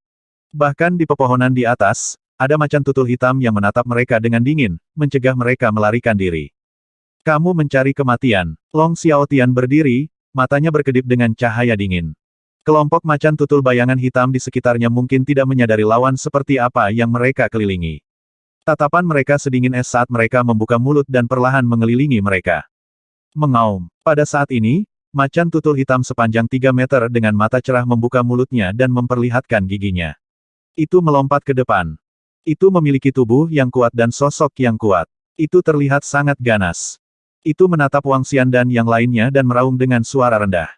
Bahkan di pepohonan di atas, ada macan tutul hitam yang menatap mereka dengan dingin, mencegah mereka melarikan diri. Kamu mencari kematian. Long Xiaotian berdiri, matanya berkedip dengan cahaya dingin. Kelompok macan tutul bayangan hitam di sekitarnya mungkin tidak menyadari lawan seperti apa yang mereka kelilingi. Tatapan mereka sedingin es saat mereka membuka mulut dan perlahan mengelilingi mereka. Mengaum. Pada saat ini, macan tutul hitam sepanjang 3 meter dengan mata cerah membuka mulutnya dan memperlihatkan giginya. Itu melompat ke depan. Itu memiliki tubuh yang kuat dan sosok yang kuat. Itu terlihat sangat ganas. Itu menatap Wang Xian dan yang lainnya dan meraung dengan suara rendah.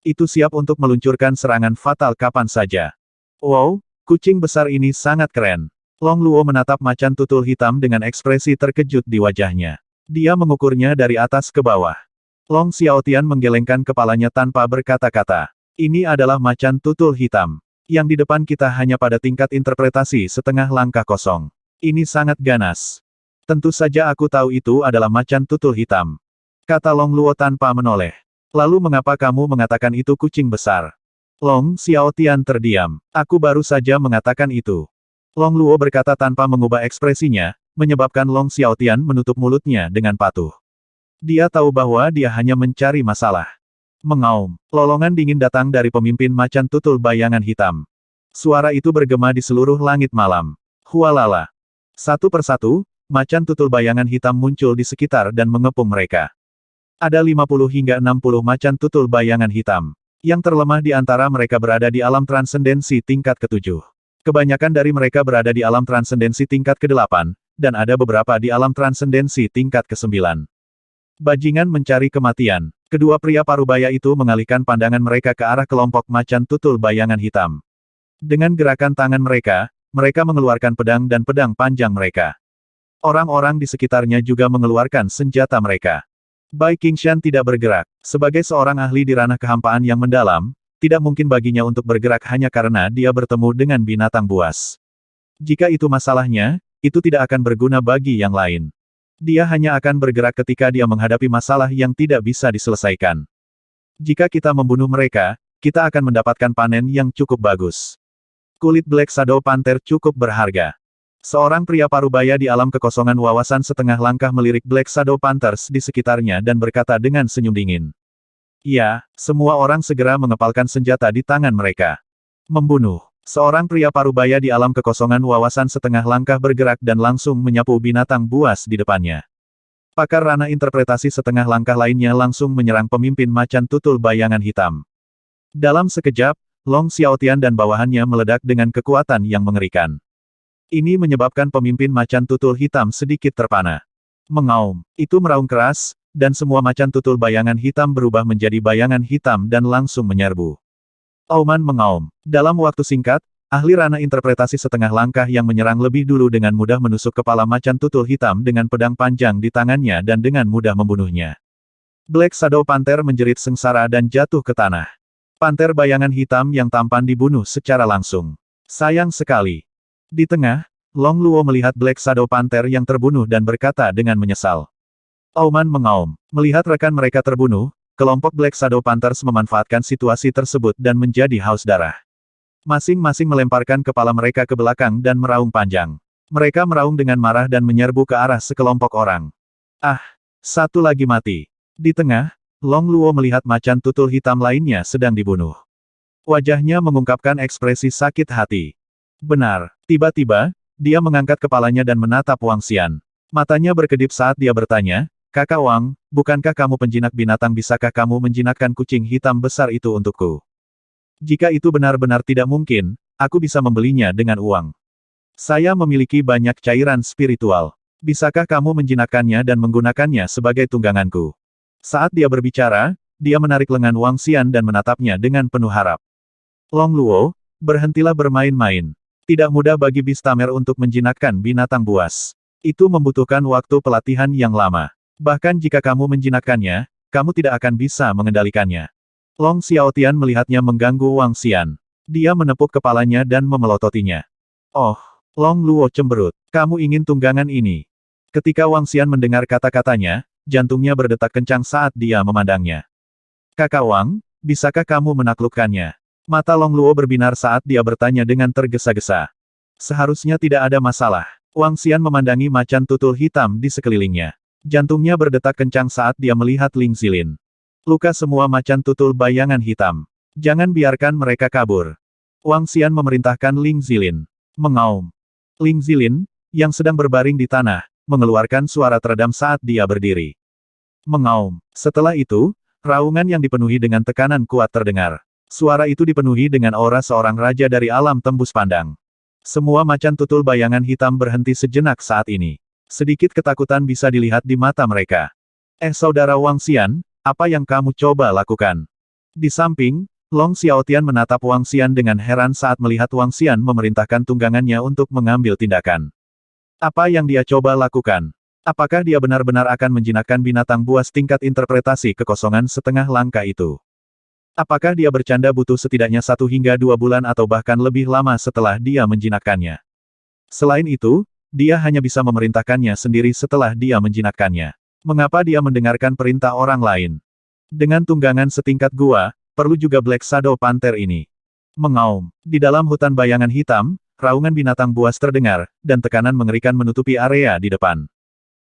Itu siap untuk meluncurkan serangan fatal kapan saja. Wow, kucing besar ini sangat keren. Long Luo menatap macan tutul hitam dengan ekspresi terkejut di wajahnya. Dia mengukurnya dari atas ke bawah. Long Xiaotian menggelengkan kepalanya tanpa berkata-kata. Ini adalah macan tutul hitam. Yang di depan kita hanya pada tingkat interpretasi setengah langkah kosong. Ini sangat ganas. Tentu saja aku tahu itu adalah macan tutul hitam. Kata Long Luo tanpa menoleh. Lalu mengapa kamu mengatakan itu kucing besar? Long Xiaotian terdiam. Aku baru saja mengatakan itu. Long Luo berkata tanpa mengubah ekspresinya, menyebabkan Long Xiaotian menutup mulutnya dengan patuh. Dia tahu bahwa dia hanya mencari masalah. Mengaum. Lolongan dingin datang dari pemimpin macan tutul bayangan hitam. Suara itu bergema di seluruh langit malam. Hualala. Satu persatu, macan tutul bayangan hitam muncul di sekitar dan mengepung mereka. Ada 50 hingga 60 macan tutul bayangan hitam. Yang terlemah di antara mereka berada di alam transendensi tingkat ke-7. Kebanyakan dari mereka berada di alam transendensi tingkat ke-8, dan ada beberapa di alam transendensi tingkat ke-9. Bajingan mencari kematian. Kedua pria parubaya itu mengalihkan pandangan mereka ke arah kelompok macan tutul bayangan hitam. Dengan gerakan tangan mereka, mereka mengeluarkan pedang dan pedang panjang mereka. Orang-orang di sekitarnya juga mengeluarkan senjata mereka. Bai Qingshan tidak bergerak. Sebagai seorang ahli di ranah kehampaan yang mendalam, tidak mungkin baginya untuk bergerak hanya karena dia bertemu dengan binatang buas. Jika itu masalahnya, itu tidak akan berguna bagi yang lain. Dia hanya akan bergerak ketika dia menghadapi masalah yang tidak bisa diselesaikan. Jika kita membunuh mereka, kita akan mendapatkan panen yang cukup bagus. Kulit Black Shadow Panther cukup berharga. Seorang pria parubaya di alam kekosongan wawasan setengah langkah melirik Black Shadow Panthers di sekitarnya dan berkata dengan senyum dingin. Ya, semua orang segera mengepalkan senjata di tangan mereka. Membunuh. Seorang pria parubaya di alam kekosongan wawasan setengah langkah bergerak dan langsung menyapu binatang buas di depannya. Pakar ranah interpretasi setengah langkah lainnya langsung menyerang pemimpin macan tutul bayangan hitam. Dalam sekejap, Long Xiaotian dan bawahannya meledak dengan kekuatan yang mengerikan. Ini menyebabkan pemimpin macan tutul hitam sedikit terpana. Mengaum. Itu meraung keras, dan semua macan tutul bayangan hitam berubah menjadi bayangan hitam dan langsung menyerbu. Auman mengaum. Dalam waktu singkat, ahli ranah interpretasi setengah langkah yang menyerang lebih dulu dengan mudah menusuk kepala macan tutul hitam dengan pedang panjang di tangannya dan dengan mudah membunuhnya. Black Shadow Panther menjerit sengsara dan jatuh ke tanah. Panter bayangan hitam yang tampan dibunuh secara langsung. Sayang sekali. Di tengah, Long Luo melihat Black Shadow Panther yang terbunuh dan berkata dengan menyesal. Auman mengaum. Melihat rekan mereka terbunuh, kelompok Black Shadow Panthers memanfaatkan situasi tersebut dan menjadi haus darah. Masing-masing melemparkan kepala mereka ke belakang dan meraung panjang. Mereka meraung dengan marah dan menyerbu ke arah sekelompok orang. Ah, satu lagi mati. Di tengah, Long Luo melihat macan tutul hitam lainnya sedang dibunuh. Wajahnya mengungkapkan ekspresi sakit hati. Benar. Tiba-tiba, dia mengangkat kepalanya dan menatap Wang Xian. Matanya berkedip saat dia bertanya, Kakak Wang, bukankah kamu penjinak binatang? Bisakah kamu menjinakkan kucing hitam besar itu untukku? Jika itu benar-benar tidak mungkin, aku bisa membelinya dengan uang. Saya memiliki banyak cairan spiritual. Bisakah kamu menjinakkannya dan menggunakannya sebagai tungganganku? Saat dia berbicara, dia menarik lengan Wang Xian dan menatapnya dengan penuh harap. Long Luo, berhentilah bermain-main. Tidak mudah bagi Bistamer untuk menjinakkan binatang buas. Itu membutuhkan waktu pelatihan yang lama. Bahkan jika kamu menjinakkannya, kamu tidak akan bisa mengendalikannya. Long Xiaotian melihatnya mengganggu Wang Xian. Dia menepuk kepalanya dan memelototinya. Oh, Long Luo cemberut. Kamu ingin tunggangan ini? Ketika Wang Xian mendengar kata-katanya, jantungnya berdetak kencang saat dia memandangnya. Kakak Wang, bisakah kamu menaklukkannya? Mata Long Luo berbinar saat dia bertanya dengan tergesa-gesa. Seharusnya tidak ada masalah. Wang Xian memandangi macan tutul hitam di sekelilingnya. Jantungnya berdetak kencang saat dia melihat Ling Zilin. Luka semua macan tutul bayangan hitam. Jangan biarkan mereka kabur. Wang Xian memerintahkan Ling Zilin. Mengaum. Ling Zilin, yang sedang berbaring di tanah, mengeluarkan suara teredam saat dia berdiri. Mengaum. Setelah itu, raungan yang dipenuhi dengan tekanan kuat terdengar. Suara itu dipenuhi dengan aura seorang raja dari alam tembus pandang. Semua macan tutul bayangan hitam berhenti sejenak saat ini. Sedikit ketakutan bisa dilihat di mata mereka. Saudara Wang Xian, apa yang kamu coba lakukan? Di samping, Long Xiaotian menatap Wang Xian dengan heran saat melihat Wang Xian memerintahkan tunggangannya untuk mengambil tindakan. Apa yang dia coba lakukan? Apakah dia benar-benar akan menjinakkan binatang buas tingkat interpretasi kekosongan setengah langkah itu? Apakah dia bercanda butuh setidaknya 1 hingga 2 bulan atau bahkan lebih lama setelah dia menjinakkannya? Selain itu, dia hanya bisa memerintahkannya sendiri setelah dia menjinakkannya. Mengapa dia mendengarkan perintah orang lain? Dengan tunggangan setingkat gua, perlu juga Black Shadow Panther ini. Mengaum. Di dalam hutan bayangan hitam, raungan binatang buas terdengar, dan tekanan mengerikan menutupi area di depan.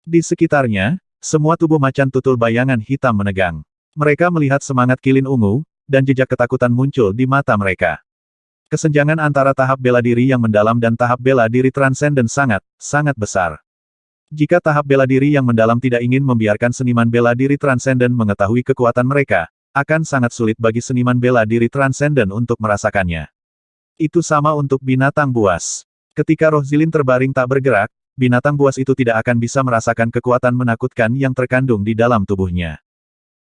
Di sekitarnya, semua tubuh macan tutul bayangan hitam menegang. Mereka melihat semangat kilin ungu, dan jejak ketakutan muncul di mata mereka. Kesenjangan antara tahap bela diri yang mendalam dan tahap bela diri transenden sangat besar. Jika tahap bela diri yang mendalam tidak ingin membiarkan seniman bela diri transenden mengetahui kekuatan mereka, akan sangat sulit bagi seniman bela diri transenden untuk merasakannya. Itu sama untuk binatang buas. Ketika roh Zilin terbaring tak bergerak, binatang buas itu tidak akan bisa merasakan kekuatan menakutkan yang terkandung di dalam tubuhnya.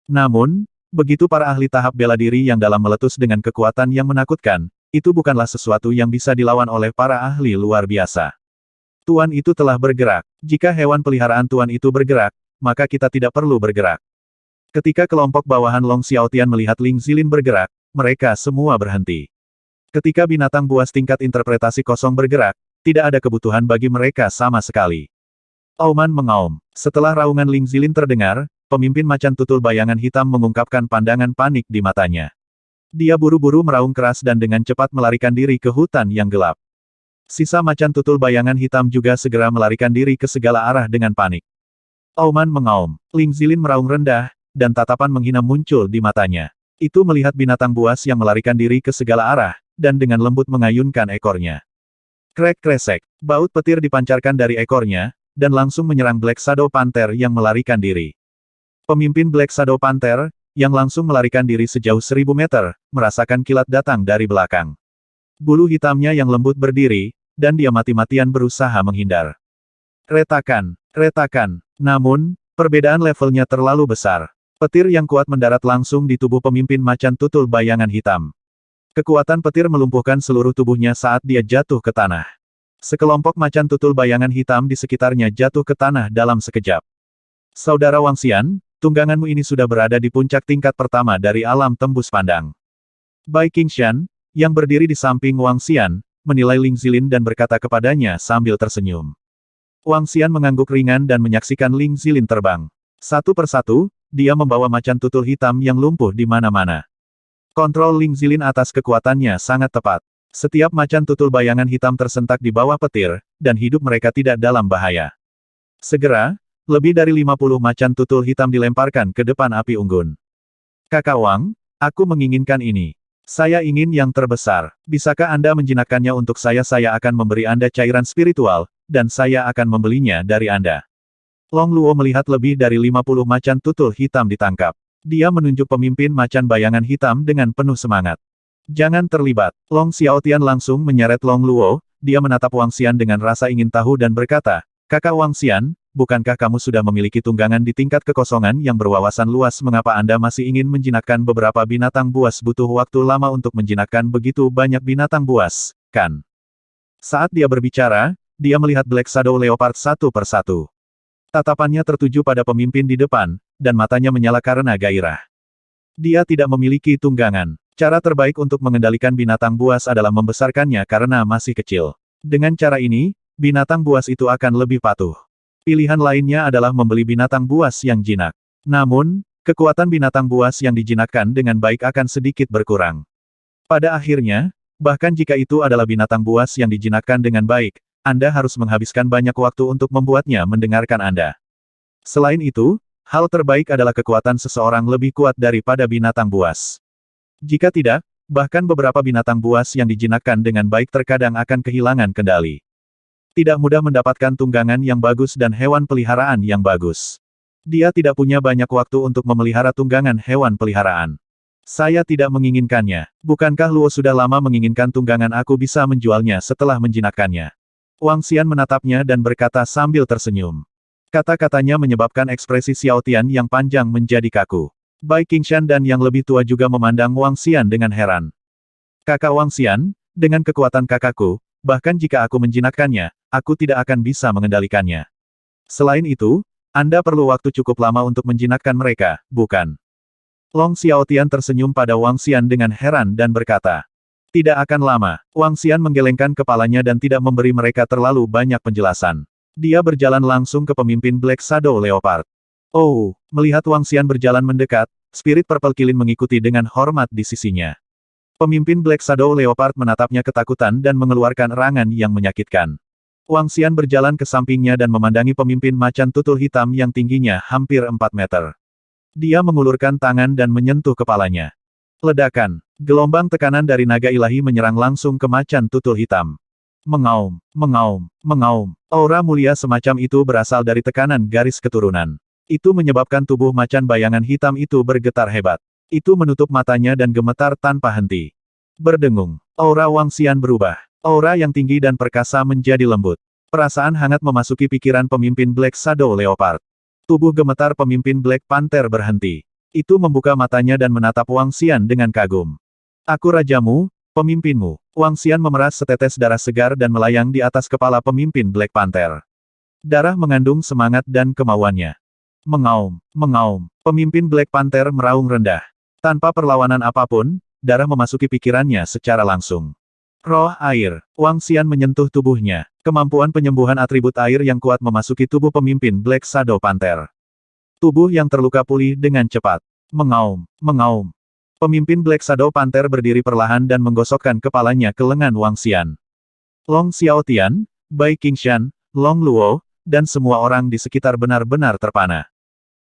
Namun, begitu para ahli tahap bela diri yang dalam meletus dengan kekuatan yang menakutkan, itu bukanlah sesuatu yang bisa dilawan oleh para ahli luar biasa. Tuan itu telah bergerak. Jika hewan peliharaan Tuan itu bergerak, maka kita tidak perlu bergerak. Ketika kelompok bawahan Long Xiaotian melihat Ling Zilin bergerak, mereka semua berhenti. Ketika binatang buas tingkat interpretasi kosong bergerak, tidak ada kebutuhan bagi mereka sama sekali. Auman mengaum. Setelah raungan Ling Zilin terdengar, pemimpin macan tutul bayangan hitam mengungkapkan pandangan panik di matanya. Dia buru-buru meraung keras dan dengan cepat melarikan diri ke hutan yang gelap. Sisa macan tutul bayangan hitam juga segera melarikan diri ke segala arah dengan panik. Auman mengaum. Ling Zilin meraung rendah, dan tatapan menghina muncul di matanya. Itu melihat binatang buas yang melarikan diri ke segala arah, dan dengan lembut mengayunkan ekornya. Krek-kresek. Baut petir dipancarkan dari ekornya, dan langsung menyerang Black Shadow Panther yang melarikan diri. Pemimpin Black Shadow Panther, yang langsung melarikan diri sejauh 1000 meter, merasakan kilat datang dari belakang. Bulu hitamnya yang lembut berdiri, dan dia mati-matian berusaha menghindar. Retakan, retakan. Namun, perbedaan levelnya terlalu besar. Petir yang kuat mendarat langsung di tubuh pemimpin macan tutul bayangan hitam. Kekuatan petir melumpuhkan seluruh tubuhnya saat dia jatuh ke tanah. Sekelompok macan tutul bayangan hitam di sekitarnya jatuh ke tanah dalam sekejap. Saudara Wang Xian, tungganganmu ini sudah berada di puncak tingkat pertama dari alam tembus pandang. Bai Qingshan, yang berdiri di samping Wang Xian, menilai Ling Zilin dan berkata kepadanya sambil tersenyum. Wang Xian mengangguk ringan dan menyaksikan Ling Zilin terbang. Satu persatu, dia membawa macan tutul hitam yang lumpuh di mana-mana. Kontrol Ling Zilin atas kekuatannya sangat tepat. Setiap macan tutul bayangan hitam tersentak di bawah petir, dan hidup mereka tidak dalam bahaya. Segera, lebih dari 50 macan tutul hitam dilemparkan ke depan api unggun. Kakak Wang, aku menginginkan ini. Saya ingin yang terbesar. Bisakah Anda menjinakkannya untuk saya? Saya akan memberi Anda cairan spiritual, dan saya akan membelinya dari Anda. Long Luo melihat lebih dari 50 macan tutul hitam ditangkap. Dia menunjuk pemimpin macan bayangan hitam dengan penuh semangat. Jangan terlibat. Long Xiaotian langsung menyeret Long Luo, dia menatap Wang Xian dengan rasa ingin tahu dan berkata, Kakak Wang Xian, bukankah kamu sudah memiliki tunggangan di tingkat kekosongan yang berwawasan luas? Mengapa Anda masih ingin menjinakkan beberapa binatang buas? Butuh waktu lama untuk menjinakkan begitu banyak binatang buas, kan? Saat dia berbicara, dia melihat Black Shadow Leopard satu persatu. Tatapannya tertuju pada pemimpin di depan, dan matanya menyala karena gairah. Dia tidak memiliki tunggangan. Cara terbaik untuk mengendalikan binatang buas adalah membesarkannya karena masih kecil. Dengan cara ini, binatang buas itu akan lebih patuh. Pilihan lainnya adalah membeli binatang buas yang jinak. Namun, kekuatan binatang buas yang dijinakkan dengan baik akan sedikit berkurang. Pada akhirnya, bahkan jika itu adalah binatang buas yang dijinakkan dengan baik, Anda harus menghabiskan banyak waktu untuk membuatnya mendengarkan Anda. Selain itu, hal terbaik adalah kekuatan seseorang lebih kuat daripada binatang buas. Jika tidak, bahkan beberapa binatang buas yang dijinakkan dengan baik terkadang akan kehilangan kendali. Tidak mudah mendapatkan tunggangan yang bagus dan hewan peliharaan yang bagus. Dia tidak punya banyak waktu untuk memelihara tunggangan hewan peliharaan. Saya tidak menginginkannya. Bukankah Luo sudah lama menginginkan tunggangan? Aku bisa menjualnya setelah menjinakkannya. Wang Xian menatapnya dan berkata sambil tersenyum. Kata-katanya menyebabkan ekspresi Xiao Tian yang panjang menjadi kaku. Bai Qingshan dan yang lebih tua juga memandang Wang Xian dengan heran. Kakak Wang Xian, dengan kekuatan kakakku, bahkan jika aku menjinakkannya, aku tidak akan bisa mengendalikannya. Selain itu, Anda perlu waktu cukup lama untuk menjinakkan mereka, bukan? Long Xiaotian tersenyum pada Wang Xian dengan heran dan berkata, tidak akan lama. Wang Xian menggelengkan kepalanya dan tidak memberi mereka terlalu banyak penjelasan. Dia berjalan langsung ke pemimpin Black Shadow Leopard. Oh, melihat Wang Xian berjalan mendekat, spirit Purple Kilin mengikuti dengan hormat di sisinya. Pemimpin Black Shadow Leopard menatapnya ketakutan dan mengeluarkan erangan yang menyakitkan. Wang Xian berjalan ke sampingnya dan memandangi pemimpin macan tutul hitam yang tingginya hampir 4 meter. Dia mengulurkan tangan dan menyentuh kepalanya. Ledakan. Gelombang tekanan dari naga ilahi menyerang langsung ke macan tutul hitam. Mengaum, mengaum, mengaum. Aura mulia semacam itu berasal dari tekanan garis keturunan. Itu menyebabkan tubuh macan bayangan hitam itu bergetar hebat. Itu menutup matanya dan gemetar tanpa henti. Berdengung. Aura Wang Xian berubah. Aura yang tinggi dan perkasa menjadi lembut. Perasaan hangat memasuki pikiran pemimpin Black Shadow Leopard. Tubuh gemetar pemimpin Black Panther berhenti. Itu membuka matanya dan menatap Wang Xian dengan kagum. Aku rajamu, pemimpinmu. Wang Xian memeras setetes darah segar dan melayang di atas kepala pemimpin Black Panther. Darah mengandung semangat dan kemauannya. Mengaum, mengaum. Pemimpin Black Panther meraung rendah. Tanpa perlawanan apapun, darah memasuki pikirannya secara langsung. Roh air. Wang Xian menyentuh tubuhnya. Kemampuan penyembuhan atribut air yang kuat memasuki tubuh pemimpin Black Shadow Panther. Tubuh yang terluka pulih dengan cepat. Mengaum, mengaum. Pemimpin Black Shadow Panther berdiri perlahan dan menggosokkan kepalanya ke lengan Wang Xian. Long Xiaotian, Bai Qingshan, Long Luo, dan semua orang di sekitar benar-benar terpana.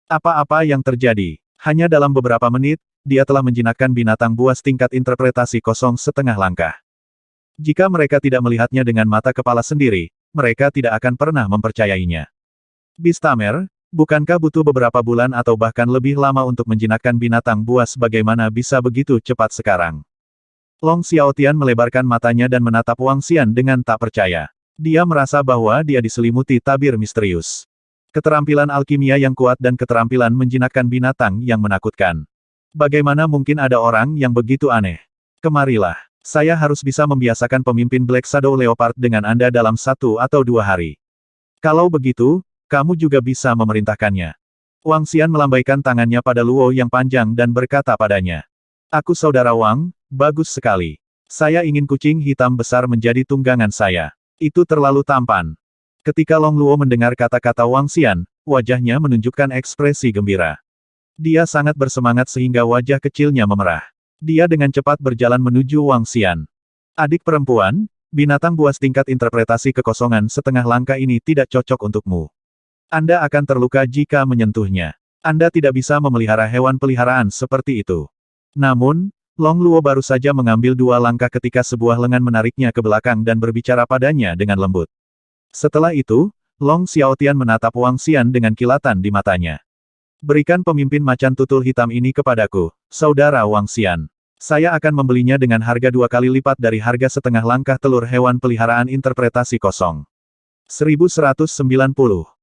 Apa-apa yang terjadi? Hanya dalam beberapa menit, dia telah menjinakkan binatang buas tingkat interpretasi kosong setengah langkah. Jika mereka tidak melihatnya dengan mata kepala sendiri, mereka tidak akan pernah mempercayainya. Bistamer, bukankah butuh beberapa bulan atau bahkan lebih lama untuk menjinakkan binatang buas? Bagaimana bisa begitu cepat sekarang? Long Xiaotian melebarkan matanya dan menatap Wang Xian dengan tak percaya. Dia merasa bahwa dia diselimuti tabir misterius. Keterampilan alkimia yang kuat dan keterampilan menjinakkan binatang yang menakutkan. Bagaimana mungkin ada orang yang begitu aneh? Kemarilah. Saya harus bisa membiasakan pemimpin Black Shadow Leopard dengan Anda dalam 1 atau 2 hari. Kalau begitu, kamu juga bisa memerintahkannya. Wang Xian melambaikan tangannya pada Luo yang panjang dan berkata padanya. Aku saudara Wang, bagus sekali. Saya ingin kucing hitam besar menjadi tunggangan saya. Itu terlalu tampan. Ketika Long Luo mendengar kata-kata Wang Xian, wajahnya menunjukkan ekspresi gembira. Dia sangat bersemangat sehingga wajah kecilnya memerah. Dia dengan cepat berjalan menuju Wang Xian. Adik perempuan, binatang buas tingkat interpretasi kekosongan setengah langkah ini tidak cocok untukmu. Anda akan terluka jika menyentuhnya. Anda tidak bisa memelihara hewan peliharaan seperti itu. Namun, Long Luo baru saja mengambil 2 langkah ketika sebuah lengan menariknya ke belakang dan berbicara padanya dengan lembut. Setelah itu, Long Xiaotian menatap Wang Xian dengan kilatan di matanya. Berikan pemimpin macan tutul hitam ini kepadaku, saudara Wang Xian. Saya akan membelinya dengan harga 2 kali lipat dari harga setengah langkah telur hewan peliharaan interpretasi kosong. 1190